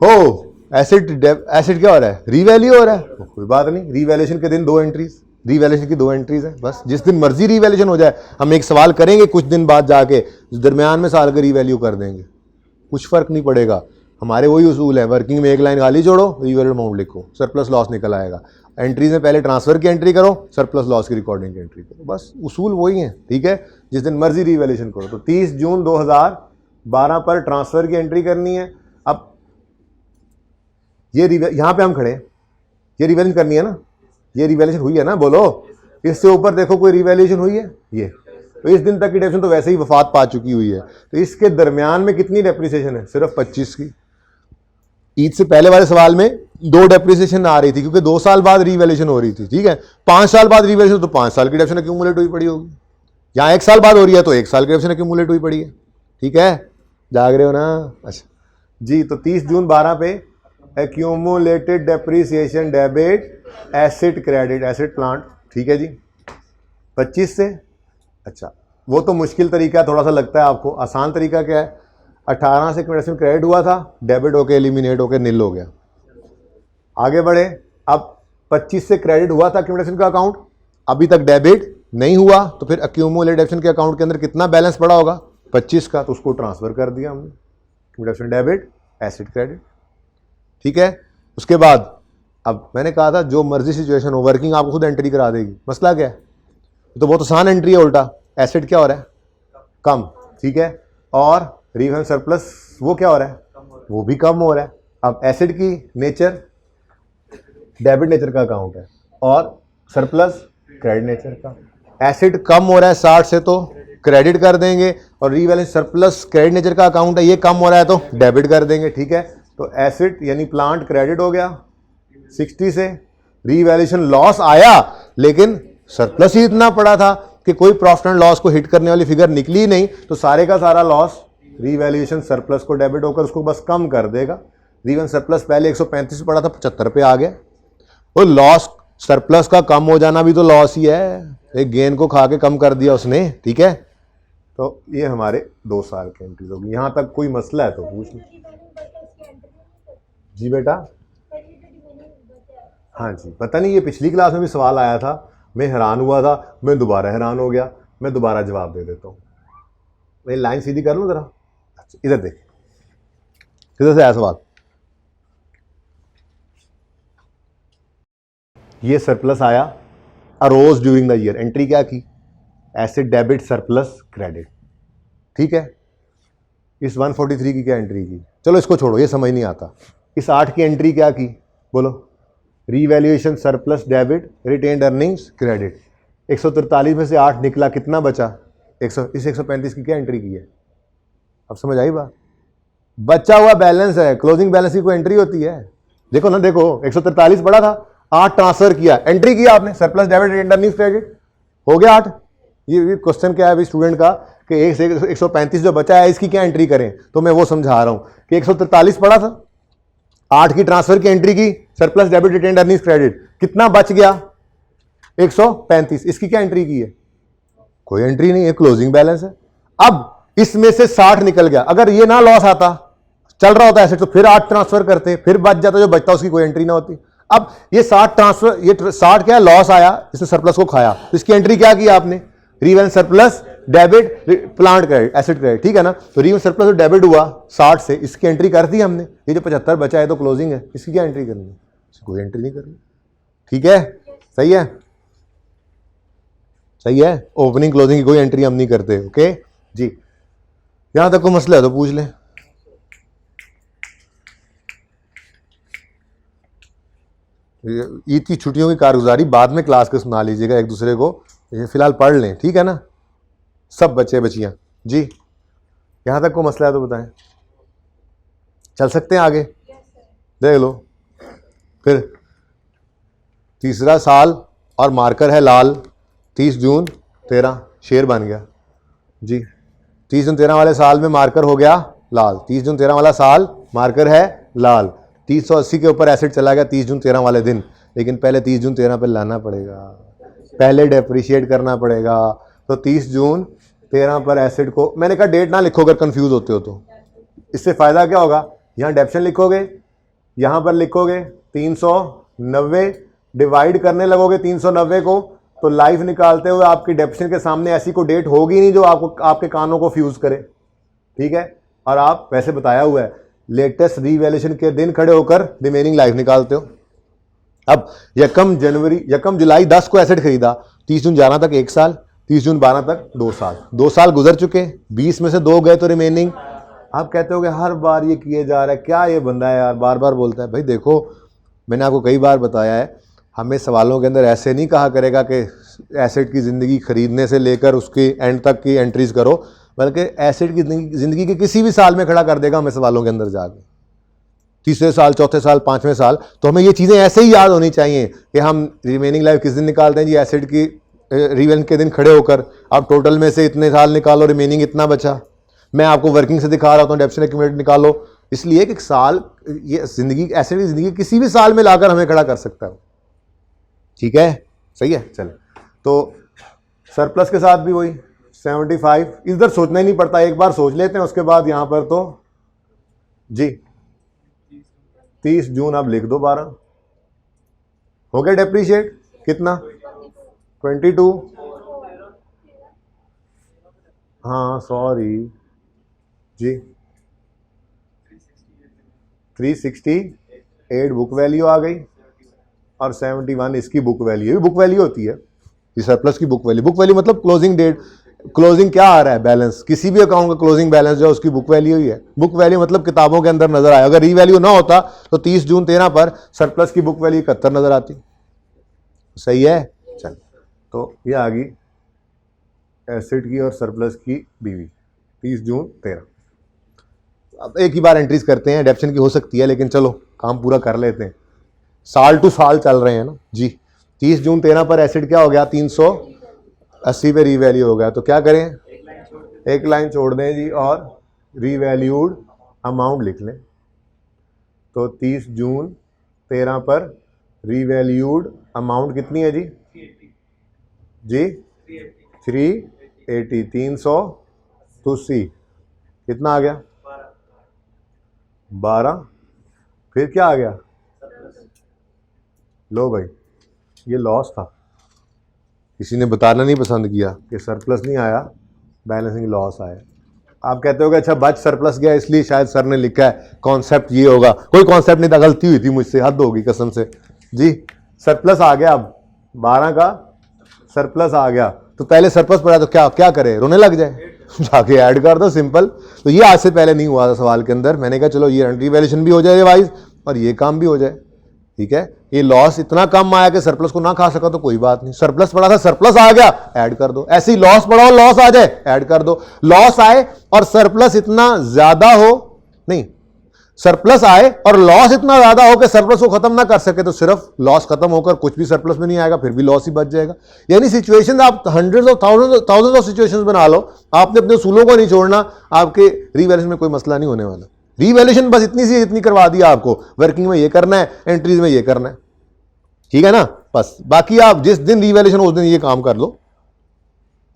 हो एसेट क्या हो रहा है, रीवैल्यू हो रहा है, कोई बात नहीं, रीवैल्यूएशन के दिन 2 एंट्रीज, रीवैल्यूएशन की 2 एंट्रीज है बस। जिस दिन मर्जी रीवैल्यूएशन हो जाए, हम एक सवाल करेंगे कुछ दिन बाद जाके, दरमियान में साल का रीवैल्यू कर देंगे, कुछ फर्क नहीं पड़ेगा। हमारे वही उसूल है, वर्किंग में एक लाइन खाली जोड़ो, रीवैल्यू अमाउंट लिखो, सरप्लस लॉस निकल आएगा। एंट्रीज में पहले ट्रांसफर की एंट्री करो, सरप्लस लॉस की रिकॉर्डिंग की एंट्री करो, बस उसूल वही है, ठीक है। जिस दिन मर्जी रीवैल्यूएशन करो। तो 30 जून 2012 पर ट्रांसफर की एंट्री करनी है। अब ये यहाँ पे हम खड़े, ये रिवैल्यूएशन करनी है ना, ये रिवैल्यूएशन हुई है ना, बोलो। इससे ऊपर देखो कोई रिवैल्यूएशन हुई है, ये तो इस दिन तक की डेप्रिसिएशन तो वैसे ही वफात पा चुकी हुई है। तो इसके दरमियान में कितनी डेप्रिसिएशन है? सिर्फ 25 की। ईद से पहले वाले सवाल में 2 डेप्रिसिएशन आ रही थी, क्योंकि 2 साल बाद रीवैल्यूएशन हो रही थी, ठीक है। 5 साल बाद रीवैल्यूएशन, तो 5 साल की डेप्रिसिएशन एक्यूमुलेट हुई पड़ी होगी। यहाँ 1 साल बाद हो रही है, तो 1 साल की डेप्रिसिएशन एक्यूमुलेट हुई पड़ी है, ठीक है। जाग रहे हो ना? अच्छा जी, तो 30 जून 12 पे accumulated depreciation debit, asset credit, asset plant, ठीक है जी, 25 से। अच्छा, वो तो मुश्किल तरीका है, थोड़ा सा लगता है आपको। आसान तरीका क्या है? 18 से क्रेडिट हुआ था, डेबिट होके एलिमिनेट होके निल हो गया। आगे बढ़े, अब 25 से क्रेडिट हुआ था एक्यूमुलेशन का अकाउंट, अभी तक डेबिट नहीं हुआ, तो फिर एक्यूमुलेशन के अकाउंट के अंदर कितना बैलेंस पड़ा होगा? 25 का, तो उसको ट्रांसफर कर दिया हमने, एक्यूमुलेशन डेबिट, एसेट क्रेडिट, ठीक है। उसके बाद अब मैंने कहा था जो मर्जी सिचुएशन हो, वर्किंग आपको खुद एंट्री करा देगी। मसला क्या है? तो बहुत आसान एंट्री है। उल्टा एसेट क्या हो रहा है? कम, ठीक है। और रिवन सरप्लस वो क्या हो रहा है? वो भी कम हो रहा है। अब एसेट की नेचर डेबिट नेचर का अकाउंट है, और सरप्लस क्रेडिट नेचर का। एसेट कम हो रहा है 60 से, तो क्रेडिट कर देंगे, और रीवैल्यूएशन सरप्लस क्रेडिट नेचर का अकाउंट है, ये कम हो रहा है तो डेबिट कर देंगे, ठीक है। तो एसेट यानी प्लांट क्रेडिट हो गया 60 से। रीवैल्यूएशन लॉस आया, लेकिन सरप्लस ही इतना पड़ा था कि कोई प्रॉफिट एंड लॉस को हिट करने वाली फिगर निकली ही नहीं, तो सारे का सारा लॉस रीवैल्यूएशन सरप्लस को डेबिट होकर उसको बस कम कर देगा। रीवैल्यूएशन सरप्लस पहले 135 पड़ा था, 75 पे आ गया। वो लॉस सरप्लस का कम हो जाना भी तो लॉस ही है, एक गेन को खा के कम कर दिया उसने, ठीक है। तो ये हमारे 2 साल की एंट्रीज होगी। यहाँ तक कोई मसला है तो पूछ लो। जी बेटा, हाँ जी, पता नहीं, ये पिछली क्लास में भी सवाल आया था, मैं हैरान हुआ था, मैं दोबारा हैरान हो गया, मैं दोबारा जवाब दे देता हूँ। मैं लाइन सीधी कर लूँ ज़रा। अच्छा, इधर देख, किधर से आया सवाल। ये सरप्लस आया, arose during the year, entry क्या की, एसेट डेबिट सरप्लस क्रेडिट, ठीक है। इस 143 की क्या एंट्री की, चलो इसको छोड़ो, ये समझ नहीं आता। इस 8 की एंट्री क्या की, बोलो। Revaluation surplus debit retained earnings credit. 143 में से 8 निकला, कितना बचा, 100। इस 135 की क्या एंट्री की है, अब समझ आई बात। बचा हुआ बैलेंस है, क्लोजिंग बैलेंस की कोई एंट्री होती है, देखो ना, देखो 143 पड़ा था, 8 ट्रांसफर किया, एंट्री किया आपने, surplus debit retained earnings credit, हो गया 8। ये क्वेश्चन क्या है अभी स्टूडेंट का कि 135 जो बचा है इसकी क्या एंट्री करें, तो मैं वो समझा रहा हूं कि 143 पड़ा था, 8 की ट्रांसफर की एंट्री की, surplus debit retained earnings credit, कितना बच गया 135, इसकी क्या एंट्री की है, कोई एंट्री नहीं है, क्लोजिंग बैलेंस है। अब इसमें से 60 निकल गया, अगर ये ना लॉस आता, चल रहा होता एसेट, तो फिर 8 ट्रांसफर करते, फिर बच जाता, जो बचता उसकी कोई एंट्री ना होती। अब ये 60 ट्रांसफर, ये 60 क्या है, लॉस आया, इसने सरप्लस को खाया, तो इसकी एंट्री क्या की आपने, revaluation surplus debit plant credit asset credit, ठीक है ना। तो रीवैल्यूएशन सरप्लस जो डेबिट हुआ 60 से, इसकी एंट्री कर दी हमने। ये जो 75 बचा है तो क्लोजिंग है, इसकी क्या एंट्री करनी है, कोई एंट्री नहीं करनी, ठीक है। सही है, सही है, ओपनिंग क्लोजिंग की कोई एंट्री हम नहीं करते, ओके जी। यहां तक कोई मसला है तो पूछ ले। ईद की छुट्टियों की कारगुजारी बाद में क्लास के सुना लीजिएगा एक दूसरे को, फिलहाल पढ़ लें, ठीक है ना, सब बच्चे बच्चियां जी। यहां तक कोई मसला है तो बताएं, चल सकते हैं आगे, देख लो। फिर तीसरा साल और मार्कर है लाल, 30 जून 13 शेयर बन गया जी। 30 जून 13 वाले साल में मार्कर हो गया लाल, 30 जून 13 वाला साल मार्कर है लाल, 380 के ऊपर एसेट चला गया 30 जून 13 वाले दिन, लेकिन पहले 30 जून 13 पे लाना पड़ेगा, पहले डेप्रिशिएट करना पड़ेगा। तो 30 जून 13 पर एसेट को, मैंने कहा डेट ना लिखो अगर कंफ्यूज होते हो तो, इससे फ़ायदा क्या होगा, यहाँ डेप्शन लिखोगे, यहाँ पर लिखोगे 390, डिवाइड करने लगोगे 390 को, तो लाइफ निकालते हुए आपकी डेप्शन के सामने ऐसी कोई डेट होगी नहीं जो आपको आपके कानों को फ्यूज करे, ठीक है। और आप वैसे बताया हुआ है लेटेस्ट रीवैल्यूएशन के दिन खड़े होकर रिमेनिंग लाइफ निकालते हो। अब यकम जुलाई 10 को एसेट खरीदा, 30 जून 11 तक 1 साल, 30 जून 12 तक 2 साल, 2 साल गुजर चुके, 20 में से 2 गए तो रिमेनिंग। आप कहते हो कि हर बार ये किए जा रहा है, क्या ये बंदा है यार बार बार बोलता है। भाई देखो, मैंने आपको कई बार बताया है, हमें सवालों के अंदर ऐसे नहीं कहा करेगा कि एसेट की ज़िंदगी खरीदने से लेकर उसके एंड तक की एंट्रीज करो, बल्कि एसेट की ज़िंदगी के किसी भी साल में खड़ा कर देगा हमें सवालों के अंदर जाके, तीसरे साल, चौथे साल, 5वें साल। तो हमें ये चीज़ें ऐसे ही याद होनी चाहिए कि हम रिमेनिंग लाइफ किस दिन निकालते हैं जी, एसेट की रिवेल के दिन खड़े होकर। आप टोटल में से इतने साल निकालो, रिमेनिंग इतना बचा। मैं आपको वर्किंग से दिखा रहा हूँ, डेप्शन एक्यूमुलेट निकालो, इसलिए कि साल, ये जिंदगी, एसेट की जिंदगी किसी भी साल में लाकर हमें खड़ा कर सकता है, ठीक है, सही है। चले, तो सरप्लस के साथ भी वही 75, इधर सोचना ही नहीं पड़ता, एक बार सोच लेते हैं, उसके बाद यहाँ पर तो जी 30 जून अब लिख दो 12, हो गया डेप्रीशिएट कितना 22, हाँ सॉरी जी 368 बुक वैल्यू आ गई और 71 इसकी बुक वैल्यू, बुक वैल्यू होती है ये सरप्लस की बुक वैल्यू। बुक वैल्यू मतलब क्लोजिंग डेट, क्लोजिंग क्या आ रहा है, बैलेंस, किसी भी अकाउंट का क्लोजिंग बैलेंस जो उसकी बुक वैल्यू ही है। बुक वैल्यू मतलब किताबों के अंदर नजर आए, अगर रीवैल्यू ना होता तो 30 जून 13 पर सरप्लस की बुक वैल्यू 71 नजर आती, सही है। चल, तो ये आ गई एसेट की और सरप्लस की बीवी 30 जून 13। अब एक ही बार एंट्रीज करते हैं, डेप्शन की हो सकती है लेकिन चलो काम पूरा कर लेते हैं, साल टू साल चल रहे हैं ना जी। 30 जून 13 पर एसेट क्या हो गया 380 पे रीवैल्यू हो गया, तो क्या करें, एक लाइन छोड़ दें जी और रीवैल्यूड अमाउंट लिख लें। तो 30 जून 13 पर रीवैल्यूड अमाउंट कितनी है जी? जी 380, 380। कितना आ गया? 12। फिर क्या आ गया? लो भाई, ये लॉस था। किसी ने बताना नहीं पसंद किया कि सरप्लस नहीं आया, बैलेंसिंग लॉस आया। आप कहते हो कि अच्छा बच सरप्लस गया इसलिए शायद सर ने लिखा है कॉन्सेप्ट ये होगा। कोई कॉन्सेप्ट नहीं था, गलती हुई थी मुझसे, हद होगी कसम से जी। सरप्लस आ गया, अब 12 का सरप्लस आ गया, तो पहले सरप्लस पड़ा तो क्या क्या करे, रोने लग जाए? जाके ऐड कर दो, सिंपल। तो ये आज से पहले नहीं हुआ था सवाल के अंदर। मैंने कहा चलो ये रिवैल्यूएशन भी हो जाए रिवाइज और ये काम भी हो जाए, ठीक है। ये लॉस इतना कम आया कि सरप्लस को ना खा सका तो कोई बात नहीं, सरप्लस पड़ा था, सरप्लस आ गया, ऐड कर दो। ऐसे ही लॉस पड़ा हो, लॉस आ जाए, ऐड कर दो। लॉस आए और सरप्लस इतना ज्यादा हो, नहीं, सरप्लस आए और लॉस इतना ज्यादा हो कि सरप्लस को खत्म ना कर सके, तो सिर्फ लॉस खत्म होकर कुछ भी सरप्लस में नहीं आएगा, फिर भी लॉस ही बच जाएगा। यानी सिचुएशन आप hundreds of thousands of situations बना लो, आपने अपने उसूलों को नहीं छोड़ना, आपके रीवैल्यूएशन में कोई मसला नहीं होने वाला। रीवैल्यूएशन बस इतनी सी इतनी करवा दिया आपको, वर्किंग में ये करना है, एंट्रीज में ये करना है, ठीक है ना, बस। बाकी आप जिस दिन रीवैल्यूएशन उस दिन ये काम कर लो,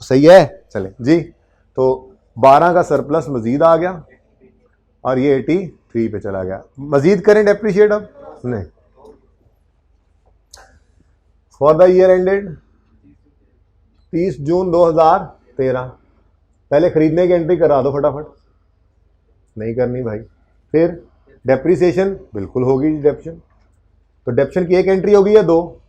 सही है। चले जी, तो 12 का सरप्लस मजीद आ गया और ये 83 पे चला गया। मजीद करें डेप्रिशिएट अब नहीं। For the year ended 30 June 2013, पहले खरीदने की एंट्री करा दो फटाफट, नहीं करनी भाई। फिर डेप्रिसिएशन बिल्कुल होगी डेप्शन, तो डेप्शन की एक एंट्री होगी या दो?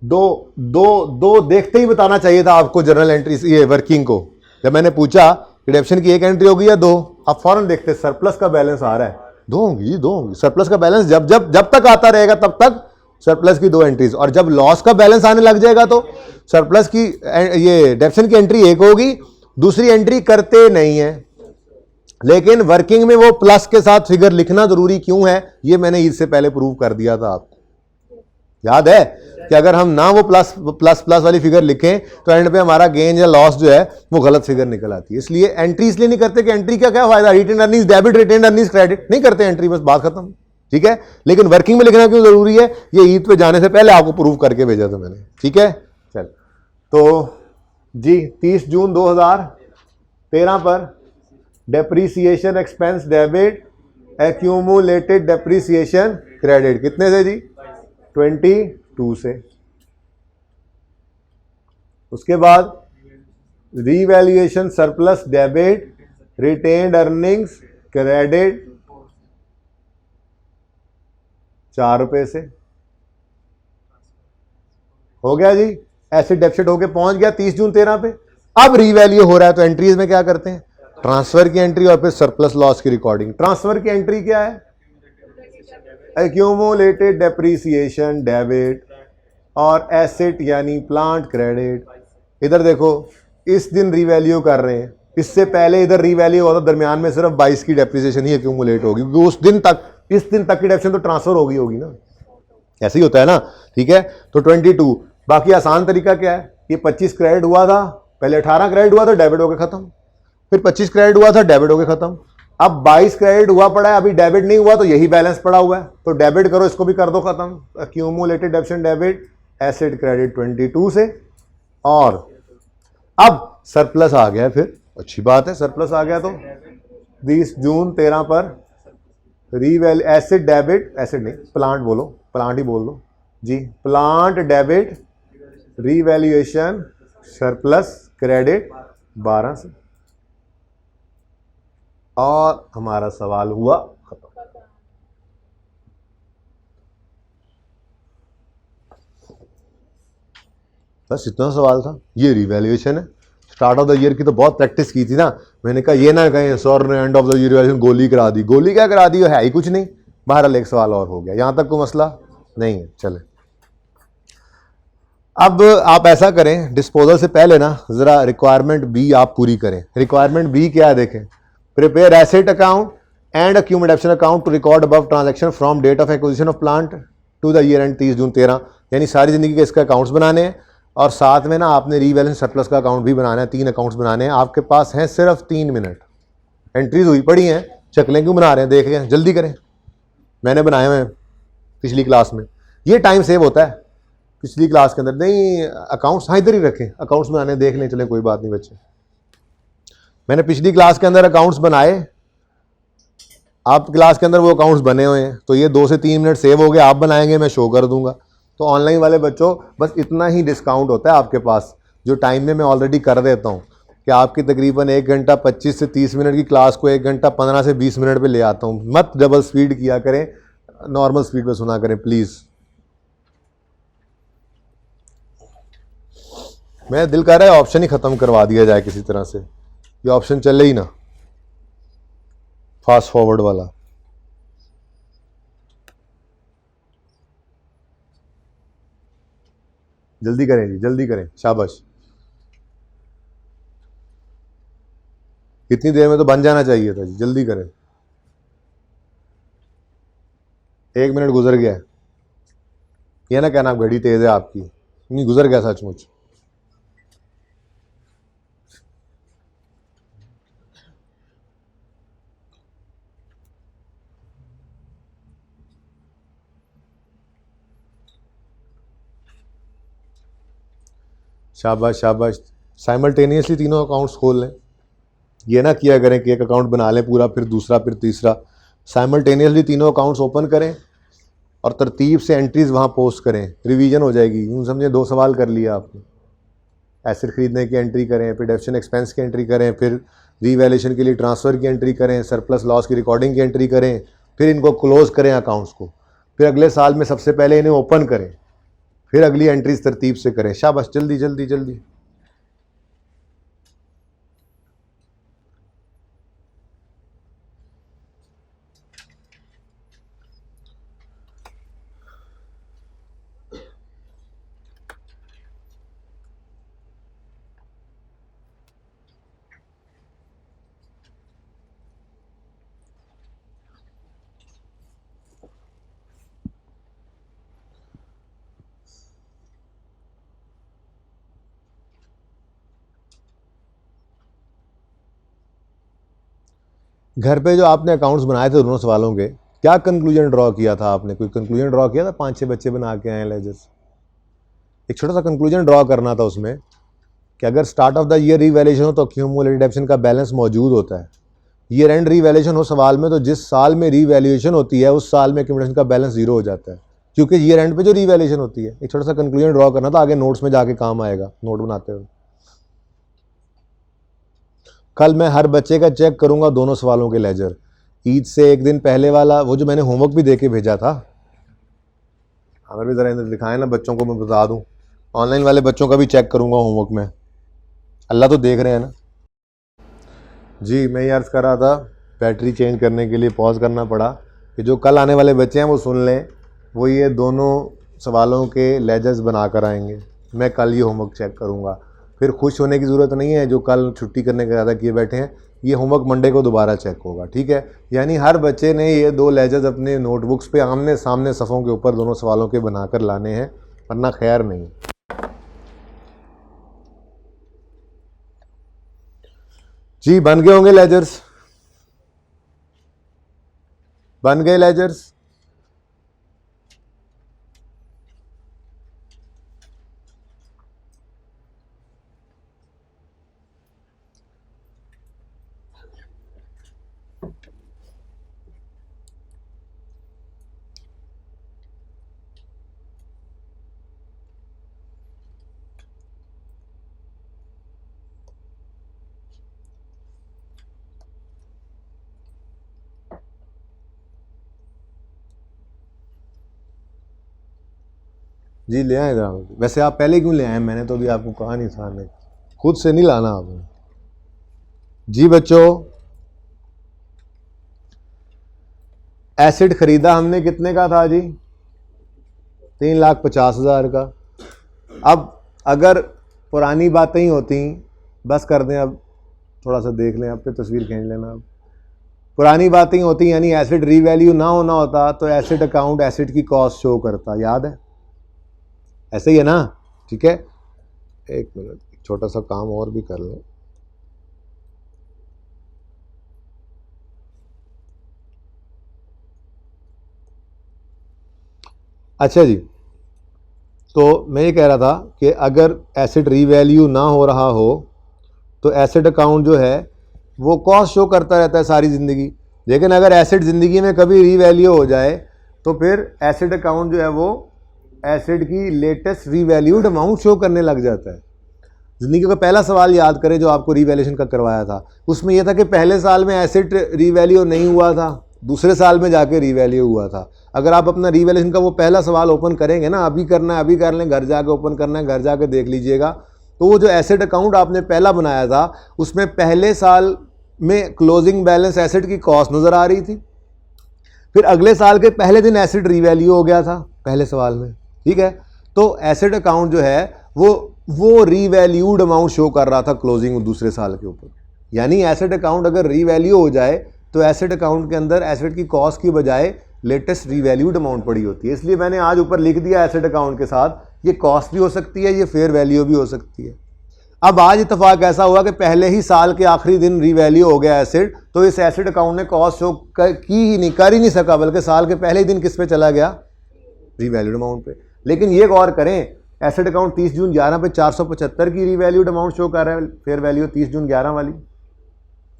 दो देखते ही बताना चाहिए था आपको जर्नल एंट्री ये वर्किंग को। जब मैंने पूछा कि डेप्शन की एक एंट्री होगी या दो, आप फौरन देखते सरप्लस का बैलेंस आ रहा है, दो होंगी। सरप्लस का बैलेंस जब तक आता रहेगा तब तक सरप्लस की दो एंट्रीज, और जब लॉस का बैलेंस आने लग जाएगा तो सरप्लस की ये डेप्शन की एंट्री एक होगी, दूसरी एंट्री करते नहीं है। लेकिन वर्किंग में वो प्लस के साथ फिगर लिखना जरूरी क्यों है, ये मैंने इससे पहले प्रूव कर दिया था आपको, याद है कि अगर हम ना वो प्लस वाली फिगर लिखें तो एंड पे हमारा गेन या लॉस जो है वो गलत फिगर निकल आती है। इसलिए एंट्री इसलिए नहीं करते कि एंट्री का क्या फायदा, retain earnings debit, retain earnings credit, नहीं करते एंट्री, बस बात खत्म, ठीक है। लेकिन वर्किंग में लिखना क्यों जरूरी है, ये ईद पे जाने से पहले आपको प्रूव करके भेजा था मैंने, ठीक है। चल तो जी 30 जून 2013 पर depreciation expense debit, accumulated depreciation credit कितने से जी? 22 से। उसके बाद revaluation surplus debit, retained earnings credit 4 रुपए से। हो गया जी, एसिड डेफिसिट होके पहुंच गया 30 जून 13 पे। अब रीवैल्यू हो रहा है तो एंट्रीज में क्या करते हैं, ट्रांसफर की एंट्री और फिर सरप्लस लॉस की रिकॉर्डिंग। ट्रांसफर की एंट्री क्या है? एक्यूमुलेटेड डेप्रीसिएशन डेबिट और एसेट यानी प्लांट क्रेडिट। इधर देखो इस दिन रीवैल्यू कर रहे हैं, इससे पहले इधर रीवैल्यू हुआ था, दरमियान में सिर्फ 22 की डेप्रीसिएशन ही एक्यूमुलेट होगी, क्योंकि उस दिन तक, इस दिन तक की डेप्रीसिएशन तो ट्रांसफर होगी ना, ऐसे ही होता है ना, ठीक है। तो 22। बाकी आसान तरीका क्या है, ये 25 क्रेडिट हुआ था, पहले 18 क्रेडिट हुआ था, डेबिट होकर खत्म, फिर 25 क्रेडिट हुआ था, डेबिट होकर खत्म। अब 22 क्रेडिट हुआ पड़ा है, अभी डेबिट नहीं हुआ, तो यही बैलेंस पड़ा हुआ है, तो डेबिट करो, इसको भी कर दो खत्म। एक्यूमुलेटेड डेप्शन डेबिट, एसेट क्रेडिट 22 से। और अब सरप्लस आ गया, फिर अच्छी बात है, सरप्लस आ गया तो 20 जून 13 पर रीवैल्यू एसेट डेबिट, एसेट नहीं प्लांट बोलो, प्लांट ही बोल दो जी, plant debit revaluation surplus credit 12 से। और हमारा सवाल हुआ खत्म। बस इतना सवाल था, ये रिवैल्यूएशन है। स्टार्ट ऑफ द ईयर की तो बहुत प्रैक्टिस की थी ना, मैंने कहा ये ना कहें सर ने and of the year revaluation गोली करा दी, गोली क्या करा दी, है ही कुछ नहीं। बहरहाल एक सवाल और हो गया, यहां तक कोई मसला नहीं है। चले अब आप ऐसा करें, डिस्पोजल से पहले ना जरा रिक्वायरमेंट बी आप पूरी करें। रिक्वायरमेंट बी क्या है देखें, prepare asset account and accumulation account to record above transaction from date of acquisition of plant to the year end 30 June 13। यानी सारी जिंदगी के इसके अकाउंट्स बनाने हैं और साथ में ना आपने रीवैल्यूएशन सरप्लस का अकाउंट भी बनाना है। 3 अकाउंट्स बनाने हैं, आपके पास हैं सिर्फ 3 मिनट। एंट्रीज हुई पड़ी हैं, शक्लें क्यों बना रहे हैं, देख रहे हैं, जल्दी करें। मैंने बनाए हुए हैं पिछली क्लास में, ये टाइम सेव होता है पिछली क्लास के अंदर। नहीं अकाउंट्स, हाँ इधर ही रखें, अकाउंट्स में आने देख लें, चलें कोई बात नहीं बच्चे। मैंने पिछली क्लास के अंदर अकाउंट्स बनाए, आप क्लास के अंदर वो अकाउंट्स बने हुए हैं, तो ये 2 से 3 मिनट सेव हो गए, आप बनाएंगे मैं शो कर दूंगा। तो ऑनलाइन वाले बच्चों बस इतना ही डिस्काउंट होता है आपके पास, जो टाइम में मैं ऑलरेडी कर देता हूँ कि आपकी तकरीबन 1 घंटा 25 से 30 मिनट की क्लास को 1 घंटा 15 से 20 मिनट पे ले आता हूँ। मत डबल स्पीड किया करें, नॉर्मल स्पीड पे सुना करें प्लीज़। मैं दिल कर रहा है ऑप्शन ही ख़त्म करवा दिया जाए किसी तरह से, ये ऑप्शन चले ही ना, फास्ट फॉरवर्ड वाला। जल्दी करें जी, जल्दी करें, शाबाश। इतनी देर में तो बन जाना चाहिए था जी, जल्दी करें। 1 मिनट गुजर गया है, ये ना कहना घड़ी तेज है आपकी, नहीं गुजर गया सचमुच। शाबाश शाबाश। साइमल्टेनियसली तीनों अकाउंट्स खोल लें, ये ना किया करें कि एक अकाउंट बना लें पूरा, फिर दूसरा, फिर तीसरा। साइमल्टेनियसली तीनों अकाउंट्स ओपन करें और तरतीब से एंट्रीज वहाँ पोस्ट करें, रिवीजन हो जाएगी। यूँ समझे 2 सवाल कर लिया आपने, एसेट खरीदने की एंट्री करें, फिर डेप्शन एक्सपेंस की एंट्री करें, फिर रीवैल्यूएशन के लिए ट्रांसफ़र की एंट्री करें, सरप्लस लॉस की रिकॉर्डिंग की एंट्री करें, फिर इनको क्लोज करें अकाउंट्स को, फिर अगले साल में सबसे पहले इन्हें ओपन करें, फिर अगली एंट्रीज तरतीब से करें। शाबाश, जल्दी जल्दी जल्दी। घर पे जो आपने अकाउंट्स बनाए थे दोनों सवालों के, क्या कंक्लूजन ड्रॉ किया था आपने? कोई कंक्लूजन ड्रॉ किया था? 5-6 बच्चे बना के आए लेजर्स, एक छोटा सा कंक्लूजन ड्रॉ करना था उसमें कि अगर start of the year revaluation हो तो क्यूमुलेटेड डिडक्शन का बैलेंस मौजूद होता है। ईयर एंड रीवैल्यूएशन हो सवाल में, तो जिस साल में रीवैल्यूएशन होती है उस साल में एक्यूमुलेशन का बैलेंस 0 हो जाता है, क्योंकि ईयर एंड पे जो रीवैल्यूएशन होती है। एक छोटा सा कंक्लूजन ड्रॉ करना था, आगे नोट्स में जाके काम आएगा, नोट बनाते हुए। कल मैं हर बच्चे का चेक करूंगा दोनों सवालों के लेजर, ईद से 1 दिन पहले वाला, वो जो मैंने होमवर्क भी दे के भेजा था, अगर भी ज़रा दिखाएं ना बच्चों को, मैं बता दूं। ऑनलाइन वाले बच्चों का भी चेक करूंगा होमवर्क में, अल्लाह तो देख रहे हैं ना जी। मैं ये अर्ज़ कर रहा था, बैटरी चेंज करने के लिए पॉज करना पड़ा, कि जो कल आने वाले बच्चे हैं वो सुन लें, वो ये दोनों सवालों के लेजर्स बना कर आएंगे। मैं कल ये होमवर्क चेक करूँगा, फिर खुश होने की ज़रूरत नहीं है जो कल छुट्टी करने का इरादा किए बैठे हैं। ये होमवर्क मंडे को दोबारा चेक होगा, ठीक है? यानी हर बच्चे ने ये 2 लेजर्स अपने नोटबुक्स पे आमने सामने सफ़ों के ऊपर दोनों सवालों के बनाकर लाने हैं, वरना खैर नहीं। जी बन गए होंगे लेजर्स, बन गए लेजर्स। जी ले आए जरा, वैसे आप पहले क्यों ले आए? मैंने तो अभी आपको कहा नहीं था, नहीं खुद से नहीं लाना आपने। जी बच्चों, एसिड खरीदा हमने कितने का था जी? 3,50,000 का। अब अगर पुरानी बातें ही होती, बस कर दें, अब थोड़ा सा देख लें, अब पे तस्वीर खींच लेना। अब पुरानी बातें ही होती, यानी एसिड रीवैल्यू ना होना होता तो एसिड अकाउंट एसिड की कॉस्ट शो करता, याद है? ऐसे ही है ना? ठीक है, एक मिनट, छोटा सा काम और भी कर लें। अच्छा जी, तो मैं ये कह रहा था कि अगर एसेट रीवैल्यू ना हो रहा हो तो एसेट अकाउंट जो है वो कॉस्ट शो करता रहता है सारी ज़िंदगी, लेकिन अगर एसेट ज़िंदगी में कभी रीवैल्यू हो जाए तो फिर एसेट अकाउंट जो है वो एसेट की लेटेस्ट रीवैल्यूड अमाउंट शो करने लग जाता है। ज़िंदगी का पहला सवाल याद करें जो आपको रीवैल्यूएशन का करवाया था, उसमें यह था कि पहले साल में एसेट रीवैल्यू नहीं हुआ था, दूसरे साल में जाके रीवैल्यू हुआ था। अगर आप अपना रीवैल्यूएशन का वो पहला सवाल ओपन करेंगे ना, अभी करना है अभी कर लें, घर जाके ओपन करना है घर जाके देख लीजिएगा, तो वो जो एसेट अकाउंट आपने पहला बनाया था उसमें पहले साल में क्लोजिंग बैलेंस एसेट की कॉस्ट नज़र आ रही थी, फिर अगले साल के पहले दिन एसेट रीवैल्यू हो गया था पहले सवाल में, ठीक है। तो एसेट अकाउंट जो है वो रीवैल्यूड अमाउंट शो कर रहा था क्लोजिंग दूसरे साल के ऊपर। यानी एसेट अकाउंट अगर रीवैल्यू हो जाए तो एसेट अकाउंट के अंदर एसेट की कॉस्ट की बजाय लेटेस्ट रीवैल्यूड अमाउंट पड़ी होती है। इसलिए मैंने आज ऊपर लिख दिया एसेट अकाउंट के साथ, ये कॉस्ट भी हो सकती है, ये फेयर वैल्यू भी हो सकती है। अब आज इत्तेफाक ऐसा हुआ कि पहले ही साल के आखिरी दिन रीवैल्यू हो गया एसेट, तो इस एसेट अकाउंट ने कॉस्ट शो कर ही नहीं सका, बल्कि साल के पहले ही दिन किस पे चला गया, रीवैल्यूड अमाउंट पे। लेकिन ये गौर करें, एसेट अकाउंट 30 जून 11 पे 475 की रीवैल्यूड अमाउंट शो कर रहा है, फेयर वैल्यू 30 जून 11 वाली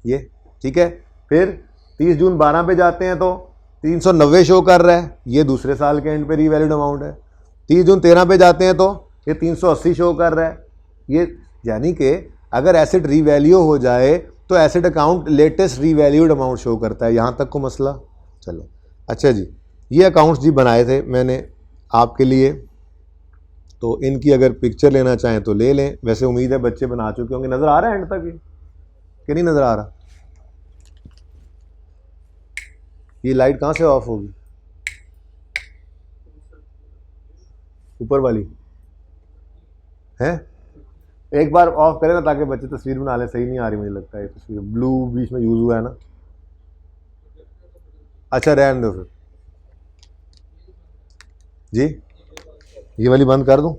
ये, ठीक है। फिर 30 जून 12 पे जाते हैं तो 390 शो कर रहा है, ये दूसरे साल के एंड पे रीवैल्यूड अमाउंट है। 30 जून 13 पे जाते हैं तो ये 380 शो कर रहा है, ये यानी कि अगर एसेट रीवैल्यू हो जाए तो asset account latest revalued amount show करता है। यहाँ तक को मसला चलो। अच्छा जी, ये अकाउंट्स जी बनाए थे मैंने आपके लिए, तो इनकी अगर पिक्चर लेना चाहें तो ले लें। वैसे उम्मीद है बच्चे बना चुके होंगे। नज़र आ रहा है एंड तक कि नहीं नज़र आ रहा? ये लाइट कहाँ से ऑफ होगी? ऊपर वाली है, एक बार ऑफ करें ना ताकि बच्चे तस्वीर बना लें। सही नहीं आ रही मुझे लगता है, तस्वीर ब्लू बीच में यूज़ हुआ है ना। अच्छा रहने दो फिर जी, ये वाली बंद कर दूं,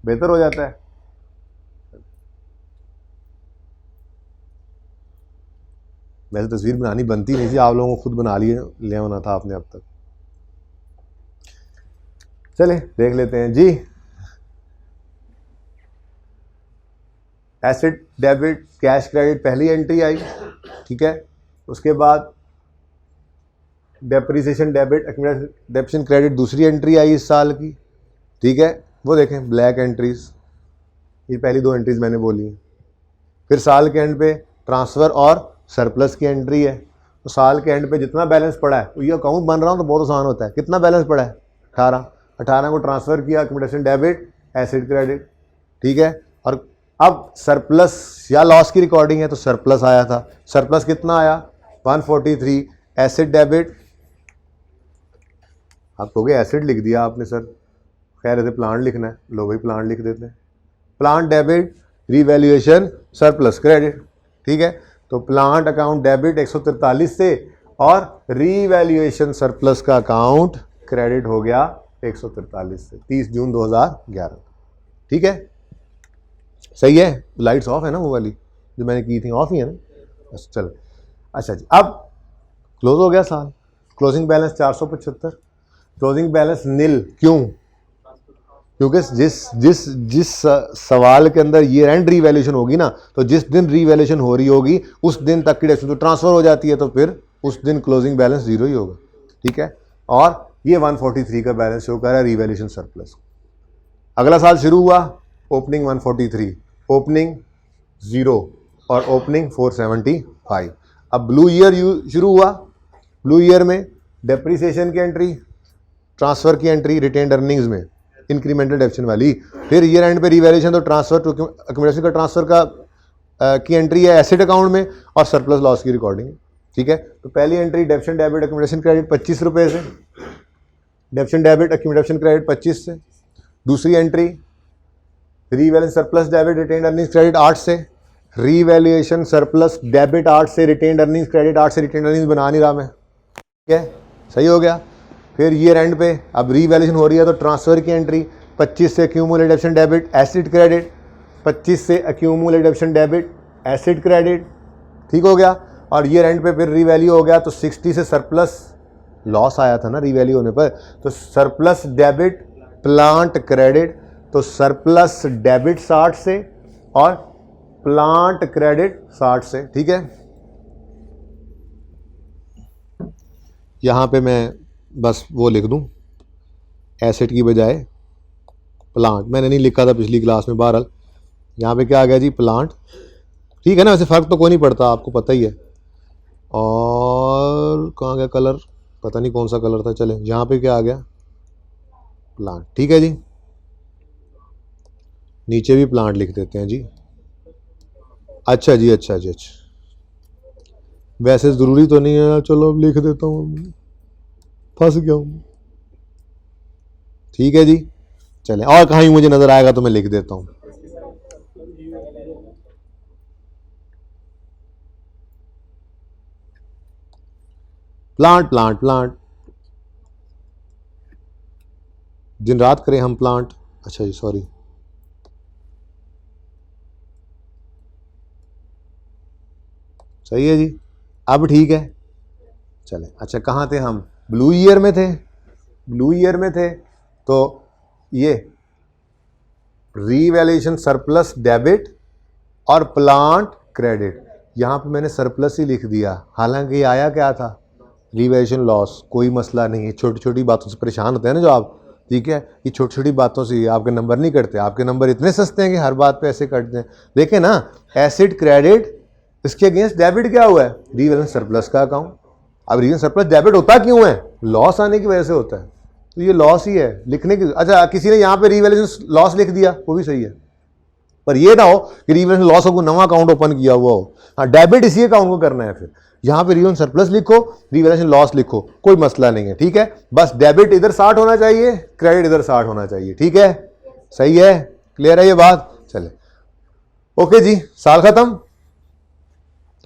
बेहतर हो जाता है। वैसे तस्वीर बनानी बनती नहीं थी, आप लोगों को खुद बना ले होना था आपने अब तक। चले देख लेते हैं जी। एसेट डेबिट कैश क्रेडिट पहली एंट्री आई, ठीक है। उसके बाद डेप्रिसिएशन डेबिट एक्यूमुलेशन क्रेडिट दूसरी एंट्री आई इस साल की, ठीक है। वो देखें ब्लैक एंट्रीज, ये पहली दो एंट्रीज मैंने बोली हैं। फिर साल के एंड पे ट्रांसफ़र और सरप्लस की एंट्री है। तो साल के एंड पे जितना बैलेंस पड़ा है, ये अकाउंट बन रहा हूँ तो बहुत आसान होता है। कितना बैलेंस पड़ा है? 18 को ट्रांसफ़र किया, एक्यूमुलेशन डेबिट एसेट क्रेडिट, ठीक है। और अब सरप्लस या लॉस की रिकॉर्डिंग है तो सरप्लस आया था। सरप्लस कितना आया? 143 एसेट डेबिट। आप कहोगे एसेट लिख दिया आपने सर, खैर ऐसे प्लांट लिखना है, लो भाई प्लांट लिख देते हैं। Plant debit revaluation surplus credit, ठीक है। तो प्लांट अकाउंट डेबिट 143 से और रीवैल्यूएशन सरप्लस का अकाउंट क्रेडिट हो गया 143 से 30 जून 2011, ठीक है। सही है, लाइट्स ऑफ है ना वो वाली जो मैंने की थी, ऑफ ही है ना, बस चलो। अच्छा जी, अब क्लोज हो गया साल, closing balance 475, closing balance nil. क्यों? क्योंकि जिस सवाल के अंदर ईयर एंड रीवैल्यूएशन होगी ना, तो जिस दिन रीवैल्यूएशन हो रही होगी उस दिन तक की डेप्ट तो ट्रांसफर हो जाती है, तो फिर उस दिन क्लोजिंग बैलेंस जीरो ही होगा, ठीक है। और ये 143 का बैलेंस शो कर रहा है रीवैल्यूएशन सरप्लस। अगला साल शुरू हुआ, ओपनिंग 143, ओपनिंग 0 और ओपनिंग 475। अब ब्लू ईयर शुरू हुआ, ब्लू ईयर में डेप्रिसिएशन की एंट्री, ट्रांसफ़र की एंट्री रिटेन्ड अर्निंग्स में, इंक्रीमेंटल डेप्शन वाली। फिर ईयर एंड पे रीवैल्यूएशन, तो ट्रांसफर टू एक्यूमुलेशन का ट्रांसफर का की एंट्री है एसेट अकाउंट में, और सरप्लस लॉस की रिकॉर्डिंग है, ठीक है। तो पहली एंट्री डेप्शन डेबिट एक्यूमुलेशन क्रेडिट 25 रुपये से, डेप्शन डेबिट एक्यूमुलेशन क्रेडिट 25 से। दूसरी entry revaluation surplus debit retained earnings credit 8 से, रीवैल्यूएशन सरप्लस डेबिट 8 से, रिटेन्ड अर्निंग्स क्रेडिट 8 से। रिटेन्ड अर्निंग्स बना नहीं रहा मैं, ठीक है, सही हो गया। फिर ईयर एंड पे अब रीवैल्यूएशन हो रही है तो ट्रांसफ़र की एंट्री 25 से एक्यूमुलेटेड डेप्शन डेबिट एसेट क्रेडिट, 25 से एक्यूमुलेटेड डेप्शन डेबिट एसेट क्रेडिट, ठीक हो गया। और ईयर एंड पे फिर रीवैल्यू हो गया तो 60 से सरप्लस लॉस आया था ना रीवैल्यू होने पर। तो सरप्लस डेबिट प्लांट क्रेडिट, तो सरप्लस डेबिट 60 से और प्लांट क्रेडिट 60 से, ठीक है। यहां पे मैं बस वो लिख दूं एसेट की बजाय प्लांट, मैंने नहीं लिखा था पिछली क्लास में, बहरहाल यहाँ पे क्या आ गया जी, प्लांट, ठीक है ना। वैसे फ़र्क तो कोई नहीं पड़ता, आपको पता ही है। और कहाँ गया कलर, पता नहीं कौन सा कलर था, चले यहाँ पे क्या आ गया, प्लांट, ठीक है जी। नीचे भी प्लांट लिख देते हैं जी। अच्छा जी, अच्छा जी, अच्छा, वैसे ज़रूरी तो नहीं है, चलो अब लिख देता हूँ, फंस गया हूँ, ठीक है जी। चले, और कहीं मुझे नज़र आएगा तो मैं लिख देता हूँ। प्लांट प्लांट प्लांट, दिन रात करें हम प्लांट, अच्छा जी सॉरी, सही है जी, अब ठीक है। चले, अच्छा कहाँ थे हम, ब्लू ईयर में थे, ब्लू ईयर में थे। तो ये रीवैल्यूएशन सरप्लस डेबिट और प्लांट क्रेडिट, यहाँ पे मैंने सरप्लस ही लिख दिया, हालांकि आया क्या था, रीवैल्यूएशन लॉस। कोई मसला नहीं है, छोटी छोटी बातों से परेशान होते हैं ना जो आप, ठीक है, ये छोटी छोटी बातों से आपके नंबर नहीं कटते, आपके नंबर इतने सस्ते हैं कि हर बात पे ऐसे कटते हैं। देखें ना, एसेट क्रेडिट, इसके अगेंस्ट डेबिट क्या हुआ है, रीवैल्यूएशन सरप्लस का अकाउंट। अब रीवैल्यूएशन सरप्लस डेबिट होता क्यों है, लॉस आने की वजह से होता है, तो ये लॉस ही है लिखने की। अच्छा किसी ने यहाँ पे रीवैल्यूएशन लॉस लिख दिया, वो भी सही है, पर ये ना हो कि रीवैल्यूएशन लॉस को नवा अकाउंट ओपन किया हुआ हो। हाँ, डेबिट इसी अकाउंट को करना है, फिर यहाँ पे रीवैल्यूएशन सरप्लस लिखो, रीवैल्यूएशन लॉस लिखो, कोई मसला नहीं है, ठीक है। बस डेबिट इधर 60 होना चाहिए, क्रेडिट इधर 60 होना चाहिए, ठीक है, सही है, क्लियर है ये बात। चले, ओके जी, साल खत्म,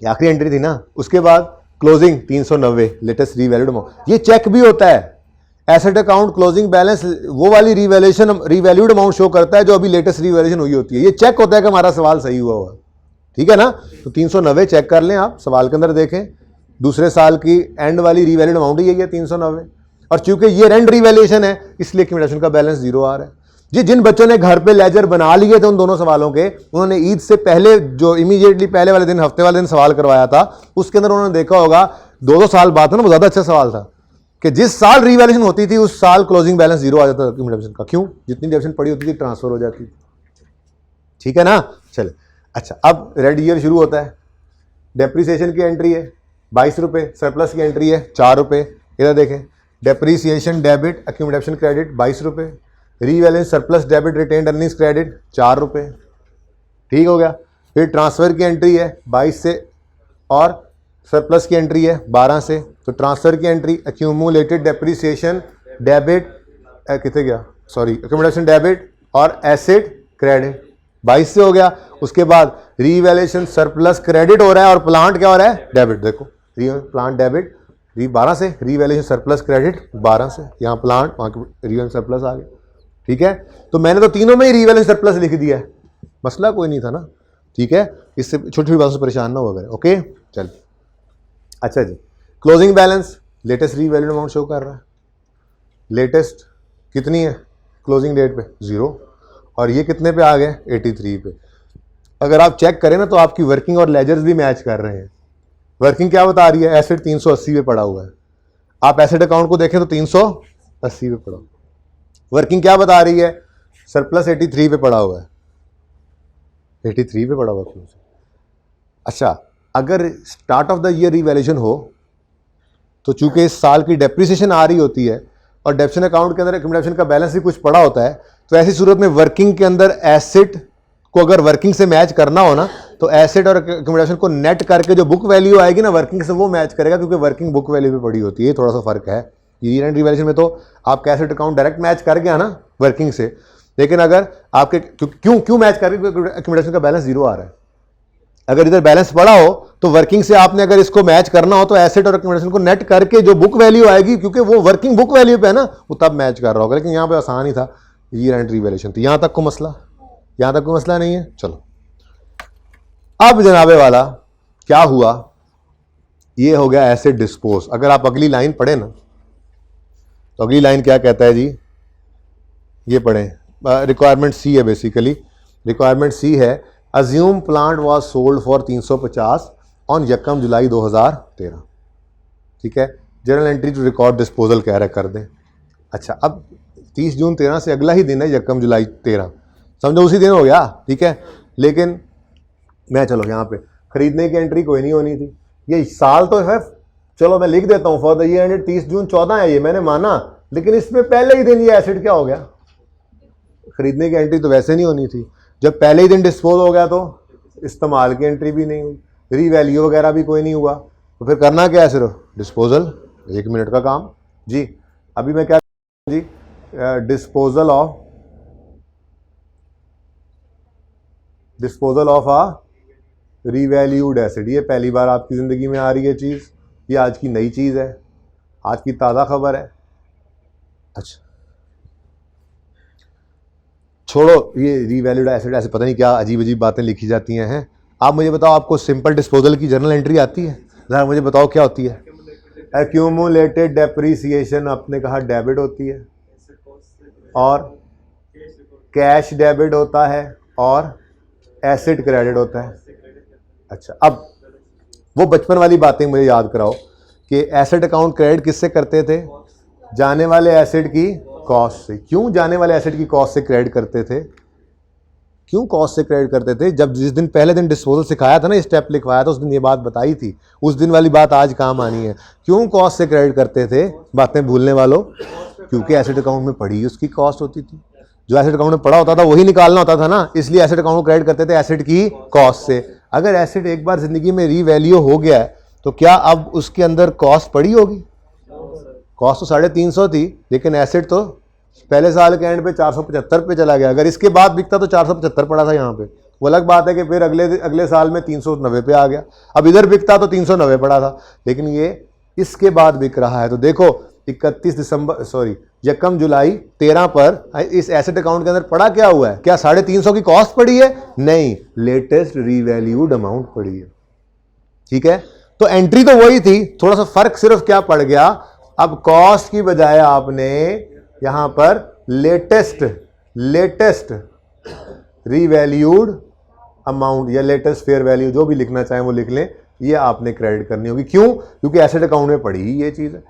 आखिरी एंट्री थी ना। उसके बाद क्लोजिंग 390 लेटेस्ट रीवैल्यूड अमाउंट, ये चेक भी होता है। एसेट अकाउंट क्लोजिंग बैलेंस वो वाली रीवैल्यूड अमाउंट शो करता है जो अभी लेटेस्ट रीवैल्यूएशन हुई होती है। ये चेक होता है कि हमारा सवाल सही हुआ हुआ, ठीक है ना। तो 390 चेक कर लें आप, सवाल के अंदर देखें, दूसरे साल की एंड वाली रीवैल्यूड अमाउंट ही है 390, और चूंकि ये एंड रीवैल्यूएशन है इसलिए एक्यूमुलेशन का बैलेंस जीरो आ रहा है जी। जिन बच्चों ने घर पे लेजर बना लिए थे उन दोनों सवालों के, उन्होंने ईद से पहले जो इमीडिएटली पहले वाले दिन, हफ्ते वाले दिन सवाल करवाया था, उसके अंदर उन्होंने देखा होगा 2-2 साल बाद था ना, वो ज्यादा अच्छा सवाल था कि जिस साल रीवैल्यूएशन होती थी उस साल क्लोजिंग बैलेंस जीरो आ जाता था एक्यूमुलेशन का। क्यों, जितनी डेप्शन पड़ी होती थी ट्रांसफर हो जाती, ठीक है ना। चले, अच्छा अब रेड ईयर शुरू होता है, डेप्रीसिएशन की एंट्री है 22 रुपये, सरप्लस की एंट्री है 4 रुपये। इधर देखें, डेप्रीसिएशन डेबिट एक्यूमुलेशन क्रेडिट 22 रुपये, revaluation surplus debit retained earnings credit 4 रुपये, ठीक हो गया। फिर ट्रांसफर की एंट्री है 22 से और सरप्लस की एंट्री है 12 से। तो ट्रांसफर की एंट्री एक्यूमुलेटेड डेप्रीसिएशन डेबिट कितने गया, सॉरी एक्यूमुलेशन डेबिट और एसेट क्रेडिट 22 से हो गया। उसके बाद रीवैल्यूएशन सरप्लस क्रेडिट हो रहा है और प्लांट क्या हो रहा है, डेबिट। देखो प्लांट डेबिट 12 से, रीवैल्यूएशन सरप्लस क्रेडिट 12 से, यहाँ प्लांट वहाँ रीवैल्यूएशन सरप्लस आ गया, ठीक है। तो मैंने तो तीनों में ही रीवैल्यूएशन सरप्लस लिख दिया है, मसला कोई नहीं था ना, ठीक है। इससे छोटी छोटी बातों से परेशान ना हो गए, ओके। चल, अच्छा जी, closing balance latest revalued amount show कर रहा है, लेटेस्ट कितनी है क्लोजिंग डेट पे 0, और ये कितने पे आ गए 83 पे। अगर आप चेक करें ना तो आपकी वर्किंग और लेजर्स भी मैच कर रहे हैं। वर्किंग क्या बता रही है, एसेट 380 पे पड़ा हुआ है, आप एसेट अकाउंट को देखें तो 380 पे पड़ा, वर्किंग क्या बता रही है, सरप्लस 83 पे पड़ा हुआ है, 83 पे पड़ा हुआ है। अच्छा, अगर start of the year revaluation हो तो चूंकि इस साल की डेप्रिसिएशन आ रही होती है और डेप्शन अकाउंट के अंदर एक्यूमुलेशन का बैलेंस भी कुछ पड़ा होता है, तो ऐसी सूरत में वर्किंग के अंदर एसेट को अगर वर्किंग से मैच करना हो ना तो एसेट और एक्यूमुलेशन को नेट करके जो बुक वैल्यू आएगी ना वर्किंग से वो मैच करेगा, क्योंकि वर्किंग बुक वैल्यू पे पड़ी होती है, थोड़ा सा फर्क है। ईयर एंड रिवैल्यूएशन में तो आपका एसेट अकाउंट डायरेक्ट मैच कर गया ना वर्किंग से, लेकिन अगर आपके क्यों मैच करके एक्यूमुलेशन का बैलेंस जीरो आ रहा है। अगर इधर बैलेंस पड़ा हो तो वर्किंग से आपने अगर इसको मैच करना हो तो एसेट और एक्यूमुलेशन को नेट करके जो बुक वैल्यू आएगी, क्योंकि वो वर्किंग बुक वैल्यू पे है ना, वो तब मैच कर रहा होगा। लेकिन यहाँ पे आसान ही था, ईयर एंड रिवैल्यूएशन, तो यहाँ तक को मसला, यहाँ तक कोई मसला नहीं है। चलो अब जनाबे वाला क्या हुआ, ये हो गया एसेट डिस्पोज। अगर आप अगली लाइन पढ़े ना तो अगली लाइन क्या कहता है जी, ये पढ़ें, रिक्वायरमेंट सी है बेसिकली। रिक्वायरमेंट सी है, assume plant was sold for 350 on यकम जुलाई 2013। ठीक है, journal entry to record disposal कह रहा है, कर दें। अच्छा, अब 30 जून 13 से अगला ही दिन है यकम जुलाई 13, समझो उसी दिन हो गया। ठीक है, लेकिन मैं चलो यहाँ पे खरीदने की एंट्री कोई नहीं होनी थी, ये साल तो है, चलो मैं लिख देता हूँ फॉर द ईयर एंडेड 30 जून 14 है, ये मैंने माना, लेकिन इसमें पहले ही दिन ये एसिड क्या हो गया, खरीदने की एंट्री तो वैसे नहीं होनी थी। जब पहले ही दिन डिस्पोज हो गया तो इस्तेमाल की एंट्री भी नहीं हुई, रीवैल्यू वगैरह भी कोई नहीं हुआ, तो फिर करना क्या है, सिर्फ डिस्पोजल, 1 मिनट का काम जी। अभी मैं क्या जी, disposal of a revalued asset. ये पहली बार आपकी ज़िंदगी में आ रही है चीज़, ये आज की नई चीज़ है, आज की ताज़ा खबर है। अच्छा छोड़ो ये रीवैल्यूड एसिड, ऐसे पता नहीं क्या अजीब अजीब बातें लिखी जाती हैं। आप मुझे बताओ, आपको सिंपल डिस्पोजल की जर्नल एंट्री आती है? ज़रा मुझे बताओ क्या होती है। एक्यूमुलेटेड डेप्रीसिएशन आपने कहा डेबिट होती है, और कैश डेबिट होता है, और एसिड क्रेडिट होता है। अच्छा, अब वो बचपन वाली बातें मुझे याद कराओ कि एसिड अकाउंट क्रेडिट किससे करते थे, जाने वाले एसिड की कॉस्ट से। क्यों जाने वाले एसिड की कॉस्ट से क्रेडिट करते थे, क्यों कॉस्ट से क्रेडिट करते थे? जब जिस दिन पहले दिन डिस्पोजल सिखाया था ना, स्टेप लिखवाया था, उस दिन ये बात बताई थी, उस दिन वाली बात आज काम आनी है। क्यों कॉस्ट से क्रेडिट करते थे, बातें भूलने वालों? क्योंकि एसिड अकाउंट में पड़ी उसकी कॉस्ट होती थी, जो एसिड अकाउंट में पड़ा होता था वही निकालना होता था ना, इसलिए एसिड अकाउंट को क्रेडिट करते थे एसिड की कॉस्ट से। अगर एसिड एक बार जिंदगी में रीवैल्यू हो गया है तो क्या अब उसके अंदर कॉस्ट पड़ी होगी? कॉस्ट तो 350 थी, लेकिन एसिड तो पहले साल के एंड पे 475 पे चला गया। अगर इसके बाद बिकता तो 475 पड़ा था यहाँ पे, वो अलग बात है कि फिर अगले साल में 390 पे आ गया। अब इधर बिकता तो 390 पड़ा था, लेकिन ये इसके बाद बिक रहा है। तो देखो 31 जुलाई 13 पर इस एसेट अकाउंट के अंदर पड़ा क्या हुआ है? क्या 350 की कॉस्ट पड़ी है? नहीं, लेटेस्ट रीवैल्यूड अमाउंट पड़ी है। ठीक है, तो एंट्री तो वही थी, थोड़ा सा फर्क सिर्फ क्या पड़ गया, अब कॉस्ट की बजाय आपने यहां पर लेटेस्ट रीवैल्यूड अमाउंट या लेटेस्ट फेयर वैल्यू, जो भी लिखना चाहें वो लिख लें, ये आपने क्रेडिट करनी होगी। क्यों? क्योंकि एसेट अकाउंट में पड़ी ही ये चीज है।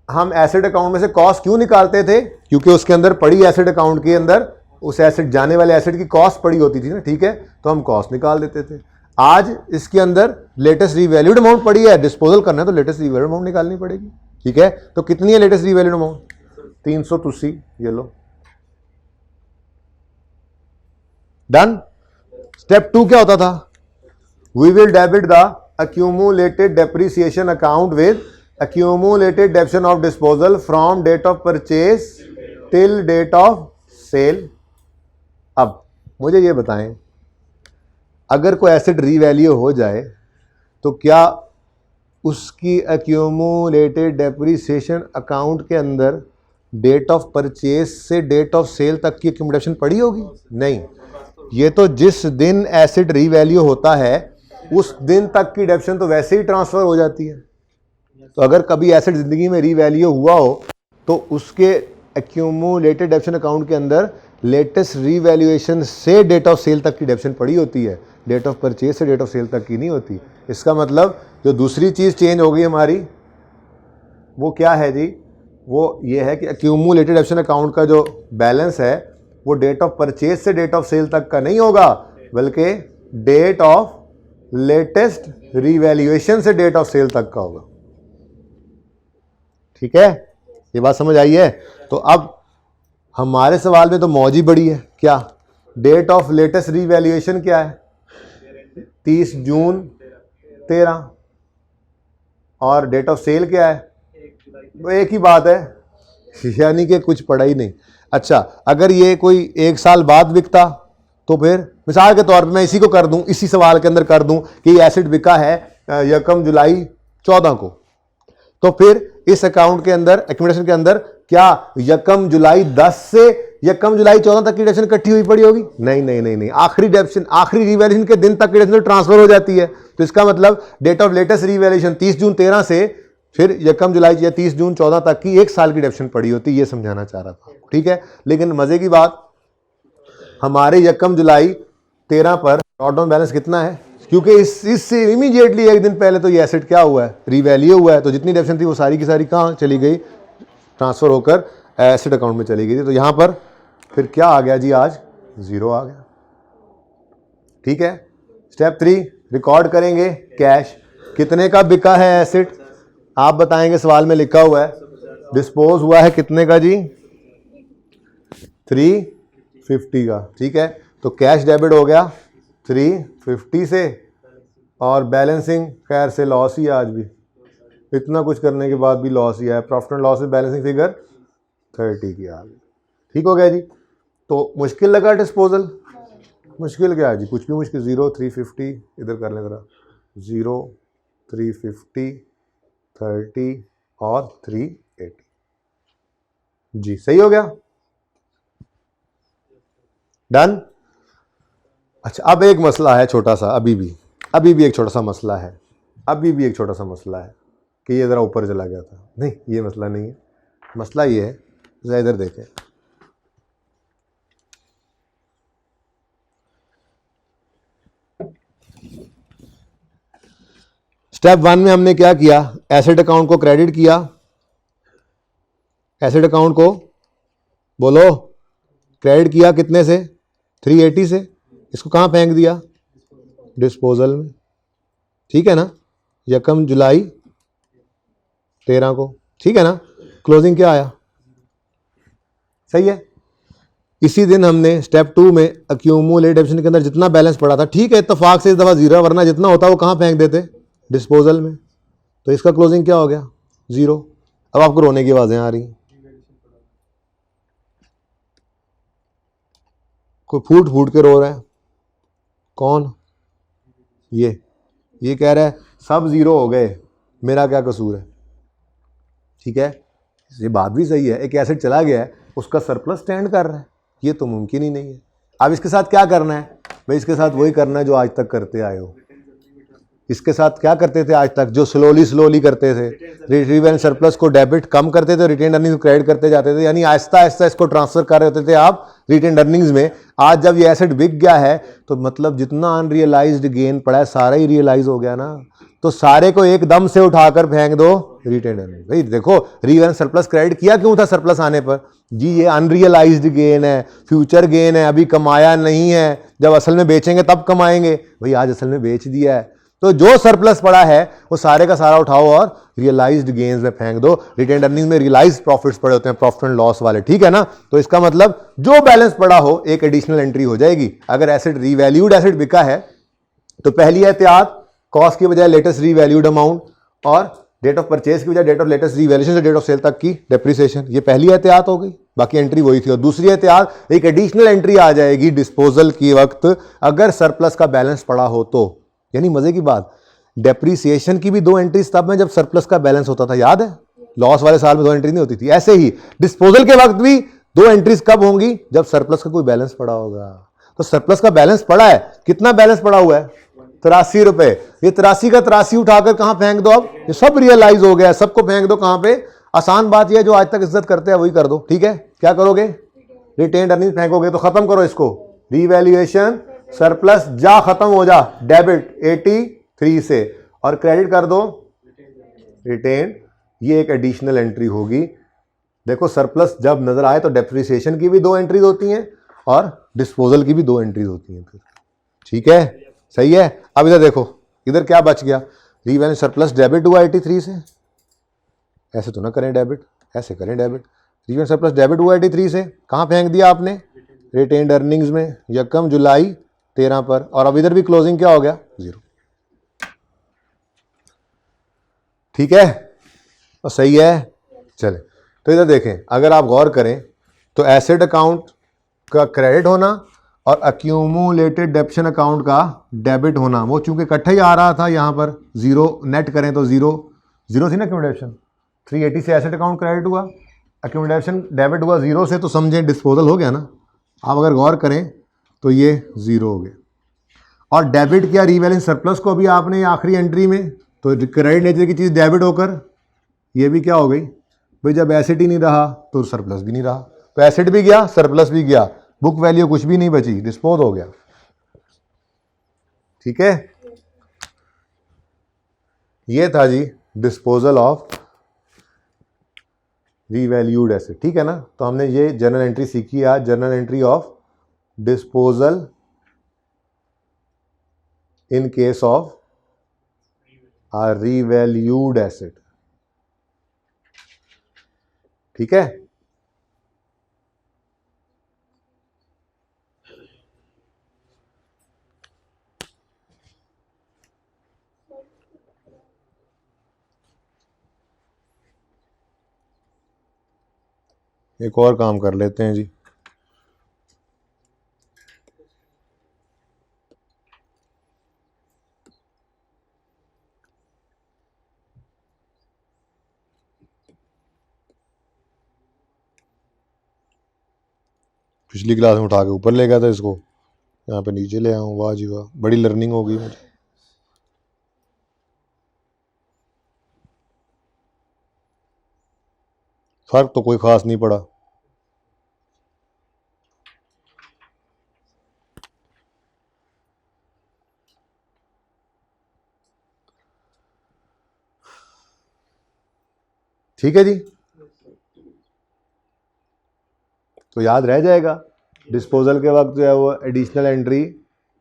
हम एसेट अकाउंट में से कॉस्ट क्यों निकालते थे? क्योंकि उसके अंदर पड़ी एसेट अकाउंट के अंदर उस एसेट, जाने वाले एसेट की कॉस्ट पड़ी होती थी ना। ठीक है, तो हम कॉस्ट निकाल देते थे। आज इसके अंदर लेटेस्ट रीवैल्यूड अमाउंट पड़ी है, डिस्पोजल करना है तो लेटेस्ट रीवैल्यूड अमाउंट निकालनी पड़ेगी। ठीक है, तो कितनी है लेटेस्ट रीवैल्यूड अमाउंट? 300 तुसी, ये लो, डन। स्टेप 2 क्या होता था? We will debit the accumulated depreciation account with accumulated depreciation of disposal from date of purchase till date of sale। अब मुझे ये बताएं, अगर कोई एसेट रीवैल्यू हो जाए तो क्या उसकी accumulated depreciation अकाउंट के अंदर डेट ऑफ परचेज से डेट ऑफ सेल तक की accumulation पड़ी होगी? नहीं, ये तो जिस दिन एसेट रीवैल्यू होता है उस दिन तक की डेप्शन तो वैसे ही ट्रांसफर हो जाती है। तो अगर कभी एसेट जिंदगी में रीवैल्यू हुआ हो तो उसके एक्यूमुलेटेड डेप्शन अकाउंट के अंदर लेटेस्ट रीवैल्यूएशन से डेट ऑफ सेल तक की डेप्शन पड़ी होती है, डेट ऑफ परचेज से डेट ऑफ सेल तक की नहीं होती। इसका मतलब जो दूसरी चीज़ चेंज हो गई हमारी, वो क्या है जी? वो ये है कि एक्यूमुलेटेड डेप्शन अकाउंट का जो बैलेंस है वो डेट ऑफ परचेज से डेट ऑफ सेल तक का नहीं होगा, बल्कि डेट ऑफ लेटेस्ट रीवैल्यूएशन से डेट ऑफ सेल तक का होगा। ठीक है, ये बात समझ आई है? तो अब हमारे सवाल में तो मौज ही बड़ी है। क्या डेट ऑफ लेटेस्ट रीवैल्यूएशन क्या है? 30 जून 13, और डेट ऑफ सेल क्या है? वो एक ही बात है, यानी कि कुछ पड़ा ही नहीं। अच्छा, अगर ये कोई 1 साल बाद बिकता तो फिर मिसाल के तौर पे मैं इसी को कर दूं, इसी सवाल के अंदर कर दूं कि ये एसेट बिका है यकम जुलाई 14 को, तो फिर इस अकाउंट के अंदर, एक्यूमुलेशन के अंदर, क्या यकम जुलाई 10 से यकम जुलाई 14 तक की डेप्शन इकट्ठी हुई पड़ी होगी? नहीं नहीं नहीं नहीं, आखिरी डेप्शन, आखिरी रीवैल्यूएशन के दिन तक की डेप्शन ट्रांसफर हो जाती है। तो इसका मतलब date of latest revaluation 30 June 13 से फिर यकम जुलाई या 30 जून 14 तक की 1 साल की डेप्शन पड़ी होती, ये समझाना चाह रहा था, ठीक है। लेकिन मजे की बात, हमारे यकम जुलाई 13 पर ड्रॉ डाउन बैलेंस कितना है, क्योंकि इससे इमीडिएटली एक दिन पहले तो ये एसेट क्या हुआ है, रीवैल्यू हुआ है, तो जितनी डेप्शन थी वो सारी की सारी कहाँ चली गई, ट्रांसफर होकर एसेट अकाउंट में चली गई थी। तो यहाँ पर फिर क्या आ गया जी, आज 0 आ गया, ठीक है। स्टेप 3 रिकॉर्ड करेंगे कैश, कितने का बिका है एसेट, आप बताएंगे, सवाल में लिखा हुआ है, डिस्पोज हुआ है कितने का जी, 350 का, ठीक है। तो कैश डेबिट हो गया 350 से, और बैलेंसिंग खैर से लॉस ही है, आज भी इतना कुछ करने के बाद भी लॉस ही है, प्रॉफिट एंड लॉस में बैलेंसिंग फिगर 30 की आ गई, ठीक हो गया जी। तो मुश्किल लगा डिस्पोजल, मुश्किल क्या है जी, कुछ भी मुश्किल, 0 350 इधर कर लें ज़रा, 0 350 30 और 380 जी, सही हो गया, डन। अच्छा, अब एक मसला है छोटा सा, अभी भी एक छोटा सा मसला है, कि ये ज़रा ऊपर चला गया था, नहीं ये मसला नहीं है, मसला ये है, ज़रा इधर देखें, स्टेप 1 में हमने क्या किया, एसेट अकाउंट को क्रेडिट किया, एसेट अकाउंट को बोलो क्रेडिट किया कितने से, 380 से, इसको कहाँ फेंक दिया, डिस्पोजल में, ठीक है ना, यकम जुलाई 13 को, ठीक है ना। क्लोजिंग क्या आया, सही है। इसी दिन हमने स्टेप 2 में अक्यूमुलेट डेप्शन के अंदर जितना बैलेंस पड़ा था, ठीक है, इत्तेफाक से इस दफ़ा 0, वरना जितना होता वो कहाँ फेंक देते, डिस्पोजल में, तो इसका क्लोजिंग क्या हो गया, 0। अब आपको रोने की आवाज़ें आ रही, कोई फूट फूट के रो रहा है, कौन, ये कह रहा है सब 0 हो गए, मेरा क्या कसूर है, ठीक है, ये बात भी सही है, एक एसेट चला गया है, उसका सरप्लस स्टैंड कर रहा है, ये तो मुमकिन ही नहीं है। अब इसके साथ क्या करना है भाई, इसके साथ वही करना है जो आज तक करते आए हो, इसके साथ क्या करते थे आज तक, जो स्लोली करते थे, रिट्रीव एंड सरप्लस को डेबिट कम करते थे, रिटेन अर्निंग्स को क्रेडिट करते जाते थे, यानी आहिस्ता आहिस्ता इसको ट्रांसफर कर रहे होते थे आप रिटेन अर्निंग्स में। आज जब ये एसेट बिक गया है तो मतलब जितना अनरियलाइज्ड गेन पड़ा है सारा ही रियलाइज हो गया ना, तो सारे को एकदम से उठाकर फेंक दो रिटेन अर्निंग। भाई देखो, रिटेन सरप्लस क्रेडिट किया क्यों था सरप्लस आने पर जी, ये अनरियलाइज्ड गेन है, फ्यूचर गेन है, अभी कमाया नहीं है, जब असल में बेचेंगे तब कमाएंगे, भाई आज असल में बेच दिया है, तो जो सरप्लस पड़ा है वो सारे का सारा उठाओ और रियलाइज्ड गेन्स में फेंक दो। रिटेन अर्निंग्स में रियलाइज्ड प्रॉफिट्स पड़े होते हैं, प्रॉफिट एंड लॉस वाले, ठीक है ना। तो इसका मतलब जो बैलेंस पड़ा हो एक एडिशनल एंट्री हो जाएगी। अगर एसेट रीवैल्यूड एसेट बिका है तो पहली एहतियात, कॉस्ट की बजाय लेटेस्ट रीवैल्यूड अमाउंट, और डेट ऑफ परचेज की बजाय डेट ऑफ लेटेस्ट रीवैल्यूएशन से डेट ऑफ सेल तक की डेप्रिसिएशन, ये पहली एहतियात हो गई, बाकी एंट्री वही थी। और दूसरी एहतियात, एक एडिशनल एंट्री आ जाएगी डिस्पोजल के वक्त अगर सरप्लस का बैलेंस पड़ा हो तो, यानी मजे की बात, डेप्रीसिएशन की भी 2 एंट्रीज तब में जब सरप्लस का बैलेंस होता था, याद है, लॉस वाले साल में 2 एंट्री नहीं होती थी। ऐसे ही डिस्पोजल के वक्त भी 2 एंट्रीज कब होंगी, जब सरप्लस का कोई बैलेंस पड़ा होगा। तो सरप्लस का बैलेंस पड़ा है, कितना बैलेंस पड़ा हुआ है, 83 रुपए, ये 83 का 83 उठाकर कहां फेंक दो, अब ये सब रियलाइज हो गया, सबको फेंक दो कहां पे, आसान बात यह है जो आज तक इज्जत करते हैं वही कर दो, ठीक है। क्या करोगे, रिटेन अर्निंग फेंकोगे, तो खत्म करो इसको, रीवैल्यूएशन सरप्लस जा खत्म हो जा, डेबिट 83 से और क्रेडिट कर दो रिटेन, ये एक एडिशनल एंट्री होगी। देखो सरप्लस जब नजर आए तो डेप्रिसिएशन की भी 2 एंट्रीज होती हैं और डिस्पोजल की भी 2 एंट्रीज होती हैं फिर, ठीक है, सही है। अब इधर देखो, इधर क्या बच गया, रीवैल्यू सरप्लस डेबिट हुआ 83 से, ऐसे तो ना करें डेबिट, ऐसे करें डेबिट, रीवैल्यू सरप्लस डेबिट हुआ 83 से, कहां फेंक दिया आपने, रिटेन्ड अर्निंग्स में, यकम जुलाई 13 पर, और अब इधर भी क्लोजिंग क्या हो गया, 0, ठीक है, और सही है। चले तो इधर देखें, अगर आप गौर करें तो एसेट अकाउंट का क्रेडिट होना और अक्यूमुलेटेड डेप्शन अकाउंट का डेबिट होना, वो चूंकि इकट्ठा ही आ रहा था यहाँ पर 0, नेट करें तो 0 थी ना अक्यूमुलेशन, 380 से एसेट अकाउंट क्रेडिट हुआ, अक्यूमुलेशन डेबिट हुआ 0 से, तो समझें डिस्पोजल हो गया ना। आप अगर गौर करें तो ये 0 हो गया, और डेबिट किया रीवैल्यूएशन सरप्लस को भी आपने आखिरी एंट्री में, तो क्रेडिट नेचर की चीज़ डेबिट होकर ये भी क्या हो गई भाई, जब एसेट ही नहीं रहा तो सरप्लस भी नहीं रहा, तो एसेट भी गया सरप्लस भी गया, बुक वैल्यू कुछ भी नहीं बची, डिस्पोज हो गया। ठीक है, ये था जी डिस्पोजल ऑफ रीवैल्यूड एसेट। ठीक है ना, तो हमने ये जर्नल एंट्री सीखी आज, journal entry of disposal in case of a revalued asset. ठीक है, एक और काम कर लेते हैं जी। पिछली क्लास में उठा के ऊपर ले गया था इसको, यहाँ पे नीचे ले आऊँ। वाह जी वाह, बड़ी लर्निंग हो गई मुझे। फर्क तो कोई खास नहीं पड़ा। ठीक है जी, तो याद रह जाएगा डिस्पोजल के वक्त जो है वो एडिशनल एंट्री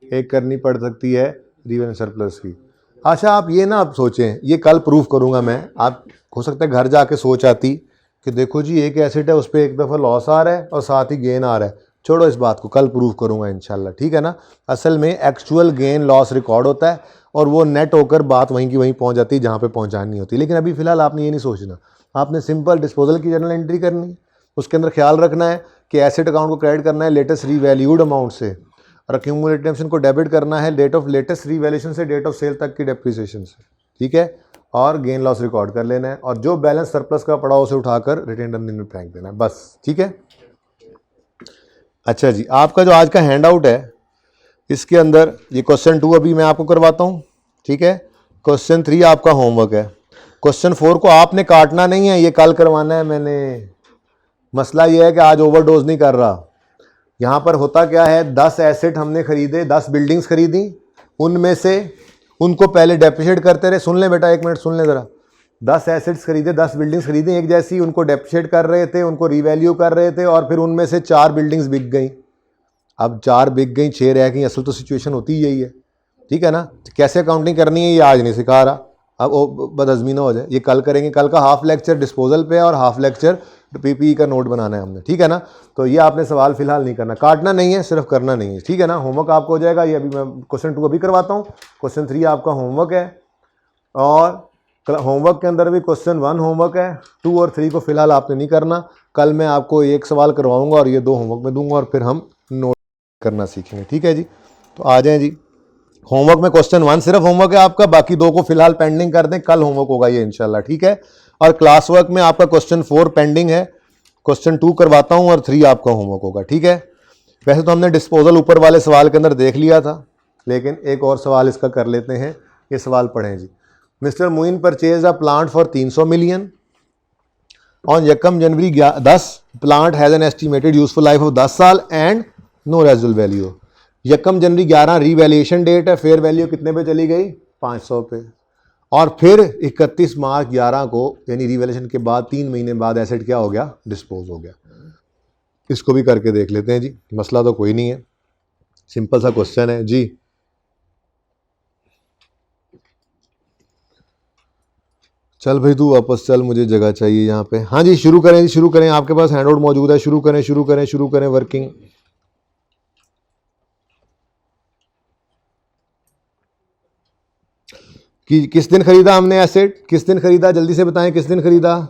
एक करनी पड़ सकती है रीवैल्यूड सरप्लस की। अच्छा, आप ये ना आप सोचें, ये कल प्रूफ करूंगा मैं, आप हो सकता है घर जाके सोच आती कि देखो जी एक एसेट है उस पर एक दफ़ा लॉस आ रहा है और साथ ही गेन आ रहा है, छोड़ो इस बात को, कल प्रूफ करूंगा इंशाल्लाह। ठीक है ना, असल में एक्चुअल गेन लॉस रिकॉर्ड होता है और वो नेट होकर बात वहीं की वहीं पहुंच जाती है जहाँ पे पहुंचानी होती है। लेकिन अभी फिलहाल आपने ये नहीं सोचना, आपने सिंपल डिस्पोजल की जर्नल एंट्री करनी है। उसके अंदर ख्याल रखना है कि एसेट अकाउंट को क्रेडिट करना है लेटेस्ट रीवैल्यूड अमाउंट से, और एक्यूमुलेटिव को डेबिट करना है डेट ऑफ लेटेस्ट रीवैल्यूएशन से डेट ऑफ सेल तक की डेप्रिसिएशन से। ठीक है, और गेन लॉस रिकॉर्ड कर लेना है, और जो बैलेंस सरप्लस का पड़ा उसे उठाकर रिटेन अर्निंग में फेंक देना है, बस। ठीक है, अच्छा जी, आपका जो आज का हैंड आउट है इसके अंदर ये क्वेश्चन 2 अभी मैं आपको करवाता हूँ। ठीक है, क्वेश्चन 3 आपका होमवर्क है। क्वेश्चन 4 को आपने काटना नहीं है, ये कल करवाना है मैंने। मसला ये है कि आज ओवरडोज नहीं कर रहा। यहाँ पर होता क्या है, 10 एसेट हमने खरीदे, 10 बिल्डिंग्स खरीदी, उनमें से उनको पहले डेप्रिशिएट करते रहे। सुन लें बेटा, एक मिनट सुन लें ज़रा। 10 एसेट्स खरीदे, 10 बिल्डिंग्स खरीदी एक जैसी, उनको डेप्रिशिएट कर रहे थे, उनको रीवैल्यू कर रहे थे, और फिर उनमें से 4 बिल्डिंग्स बिक गई। अब 4 बिक गई, 6 रह गई, असल तो सिचुएशन होती यही है। ठीक है ना, कैसे अकाउंटिंग करनी है ये आज नहीं सिखा रहा, अब वो बदअज़मी ना हो जाए, ये कल करेंगे। कल का हाफ लेक्चर डिस्पोजल पे है और हाफ लेक्चर पीपीई का नोट बनाना है हमने। ठीक है ना, तो ये आपने सवाल फिलहाल नहीं करना, काटना नहीं है, सिर्फ करना नहीं है। ठीक है ना, होमवर्क आपको हो जाएगा। ये अभी मैं क्वेश्चन 2 अभी करवाता हूँ, क्वेश्चन 3 आपका होमवर्क है, और होमवर्क के अंदर भी क्वेश्चन 1 होमवर्क है, 2 और 3 को फिलहाल आपने नहीं करना। कल मैं आपको एक सवाल करवाऊंगा और ये 2 होमवर्क में दूंगा, और फिर हम नोट करना सीखेंगे। ठीक है जी, तो आ जाएं जी। होमवर्क में क्वेश्चन 1 सिर्फ होमवर्क है आपका, बाकी 2 को फिलहाल पेंडिंग कर दें, कल होमवर्क होगा ये इंशाल्लाह। ठीक है, और क्लास वर्क में आपका क्वेश्चन 4 पेंडिंग है, क्वेश्चन 2 करवाता हूं और 3 आपका होमवर्क होगा। ठीक है, वैसे तो हमने डिस्पोजल ऊपर वाले सवाल के अंदर देख लिया था, लेकिन एक और सवाल इसका कर लेते हैं। ये सवाल पढ़ें जी। Mr Moin purchase a plant for 300 million on यकम जनवरी 10। Plant has an estimated useful life of 10 साल एंड नो रेजिडुअल वैल्यू। यकम जनवरी 11 रीवैल्यूएशन डेट है, फेयर वैल्यू कितने पे चली गई, 500 पे, और फिर 31 मार्च 11 को यानी रीवैल्यूएशन के बाद 3 महीने बाद एसेट क्या हो गया, डिस्पोज हो गया। इसको भी करके देख लेते हैं जी, मसला तो कोई नहीं है, सिंपल सा क्वेश्चन है जी। चल भाई तू वापस चल, मुझे जगह चाहिए यहाँ पे। हाँ जी, शुरू करें जी, शुरू करें, आपके पास हैंडआउट मौजूद है, शुरू करें शुरू करें शुरू करें वर्किंग। कि किस दिन खरीदा हमने एसेट, किस दिन खरीदा, जल्दी से बताएं किस दिन खरीदा।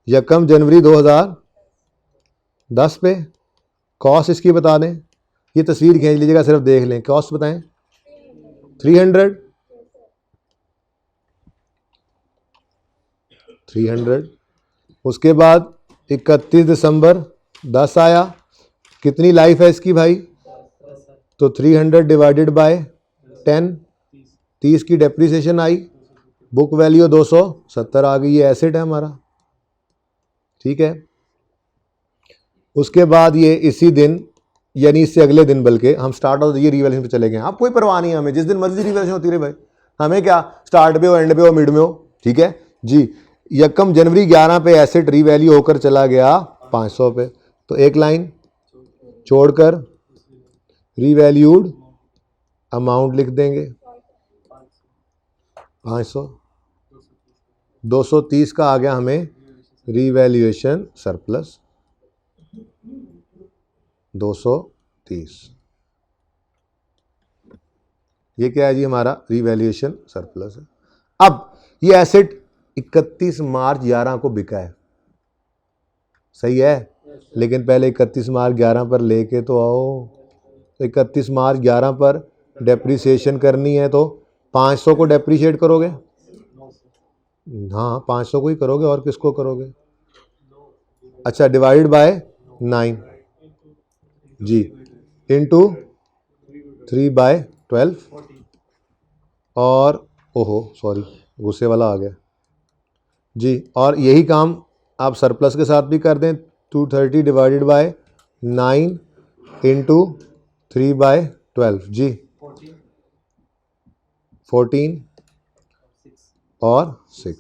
यकम जनवरी 2010 पे। कॉस्ट इसकी बता दें, ये तस्वीर खींच लीजिएगा, सिर्फ देख लें, कॉस्ट बताएं। 300। उसके बाद 31 दिसंबर 10 आया, कितनी लाइफ है इसकी भाई, तो 300 डिवाइडेड बाय 10, 30 की डेप्रिसिएशन आई, बुक वैल्यू 270 आ गई, ये एसेट है हमारा, ठीक है। उसके बाद ये इसी दिन यानी इससे अगले दिन बल्कि हम start of the year revaluation पे चले गए। आप कोई परवाह नहीं है हमें, जिस दिन मर्जी रिवैल्यूएशन होती रहे भाई, हमें क्या स्टार्ट पे हो, एंड पे हो, मिड में हो, ठीक है जी। यकम जनवरी 11 पे एसेट रीवैल्यू होकर चला गया 500 पे, तो एक लाइन छोड़कर रीवैल्यूड अमाउंट लिख देंगे 500। 230 का आ गया हमें रीवैल्यूएशन सरप्लस 230। ये क्या है जी, हमारा रीवैल्यूएशन सरप्लस है। अब ये एसेट 31 मार्च 11 को बिका है, सही है, लेकिन पहले 31 मार्च 11 पर लेके तो आओ। तो 31 मार्च 11 पर डेप्रीसिएशन करनी है, तो 500 को डेप्रीशिएट करोगे, हाँ 500 को ही करोगे, और किसको करोगे, अच्छा डिवाइड बाय 9 जी, इंटू 3/12, और ओहो सॉरी गुस्से वाला आ गया जी। और यही काम आप सरप्लस के साथ भी कर दें, 230 डिवाइडेड बाय 9 इंटू 3/12 जी, 14 और 6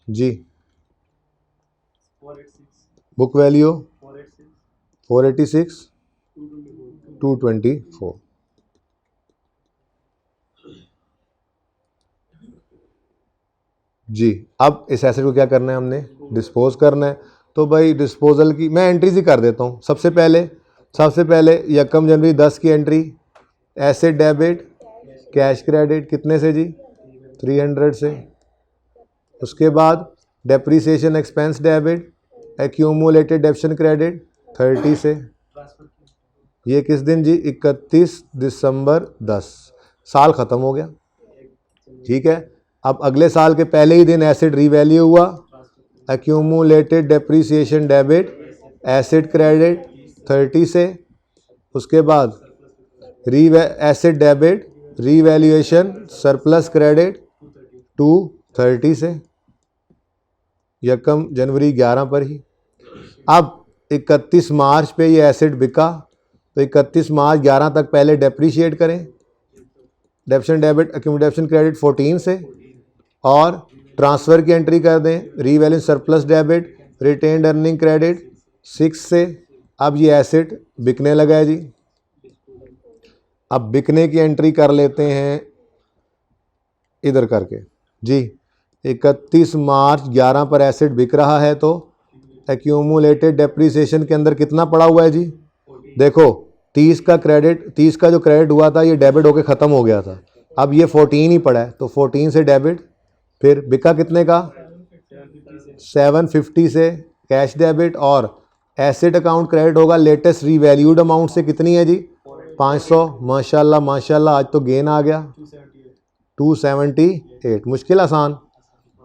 जी। बुक वैल्यू 486 224 जी। अब इस एसेट को क्या करना है, हमने डिस्पोज करना है। तो भाई डिस्पोजल की मैं एंट्रीज ही कर देता हूँ। सबसे पहले यकम जनवरी 10 की entry, asset debit cash credit कितने से जी, 300 से। उसके बाद depreciation expense debit, accumulated डेप्शन credit 30 से। ये किस दिन जी, 31 दिसंबर 10, साल ख़त्म हो गया, ठीक है। अब अगले साल के पहले ही दिन एसेट रीवैल्यू हुआ, accumulated depreciation debit asset credit 30 से। उसके बाद asset debit revaluation surplus credit 230 से, यकम जनवरी 11 पर ही। अब 31 मार्च पे ये एसेट बिका, तो 31 मार्च 11 तक पहले डेप्रीशिएट करें, डेप्शन डेबिट एक्यूमुलेशन क्रेडिट 14 से, और ट्रांसफ़र की एंट्री कर दें, revalue surplus debit retained earning credit 6 से। अब ये एसेट बिकने लगा है जी। अब बिकने की एंट्री कर लेते हैं इधर करके जी। 31 मार्च 11 पर एसेट बिक रहा है, तो एक्यूमुलेटेड डेप्रीसिएशन के अंदर कितना पड़ा हुआ है जी, देखो 30 का जो क्रेडिट हुआ था ये डेबिट होके ख़त्म हो गया था। अब ये 14 ही पड़ा है, तो 14 से डेबिट, फिर बिका कितने का 750 से कैश डेबिट, और एसेट अकाउंट क्रेडिट होगा लेटेस्ट रीवैल्यूड अमाउंट से, कितनी है जी 500। माशाल्लाह माशाल्लाह, आज तो गेन आ गया 278। मुश्किल आसान।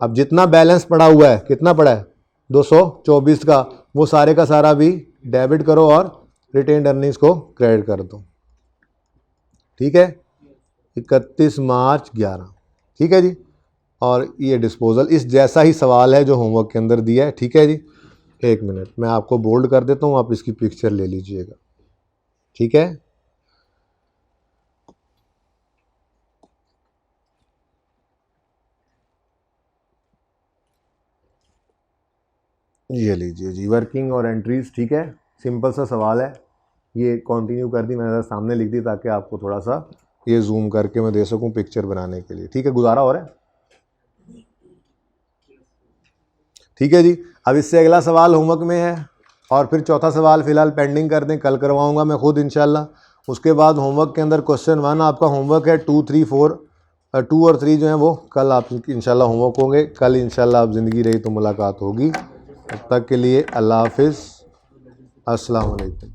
अब जितना बैलेंस पड़ा हुआ है, कितना पड़ा है 224 का, वो सारे का सारा भी डेबिट करो और रिटेन्ड अर्निंग्स को क्रेडिट कर दो, ठीक है। 31 मार्च 11, ठीक है जी। और ये डिस्पोजल इस जैसा ही सवाल है जो होमवर्क के अंदर दिया है, ठीक है जी। एक मिनट मैं आपको बोल्ड कर देता हूँ, आप इसकी पिक्चर ले लीजिएगा, ठीक है। ये लीजिए जी, वर्किंग और एंट्रीज, ठीक है। सिंपल सा सवाल है, ये कंटिन्यू कर दी मैंने, सामने लिख दी ताकि आपको थोड़ा सा ये जूम करके मैं दे सकूं पिक्चर बनाने के लिए, ठीक है। गुजारा हो रहा है, ठीक है जी। अब इससे अगला सवाल होमवर्क में है, और फिर चौथा सवाल फ़िलहाल पेंडिंग कर दें, कल करवाऊंगा मैं खुद इंशाल्लाह। उसके बाद होमवर्क के अंदर क्वेश्चन 1 आपका होमवर्क है, 2, 3, 4 2 और 3 जो है वो कल आप इंशाल्लाह होमवर्क होंगे। कल इंशाल्लाह आप ज़िंदगी रही तो मुलाकात होगी। तब तक के लिए अल्लाह हाफिज़, अस्सलाम वालेकुम।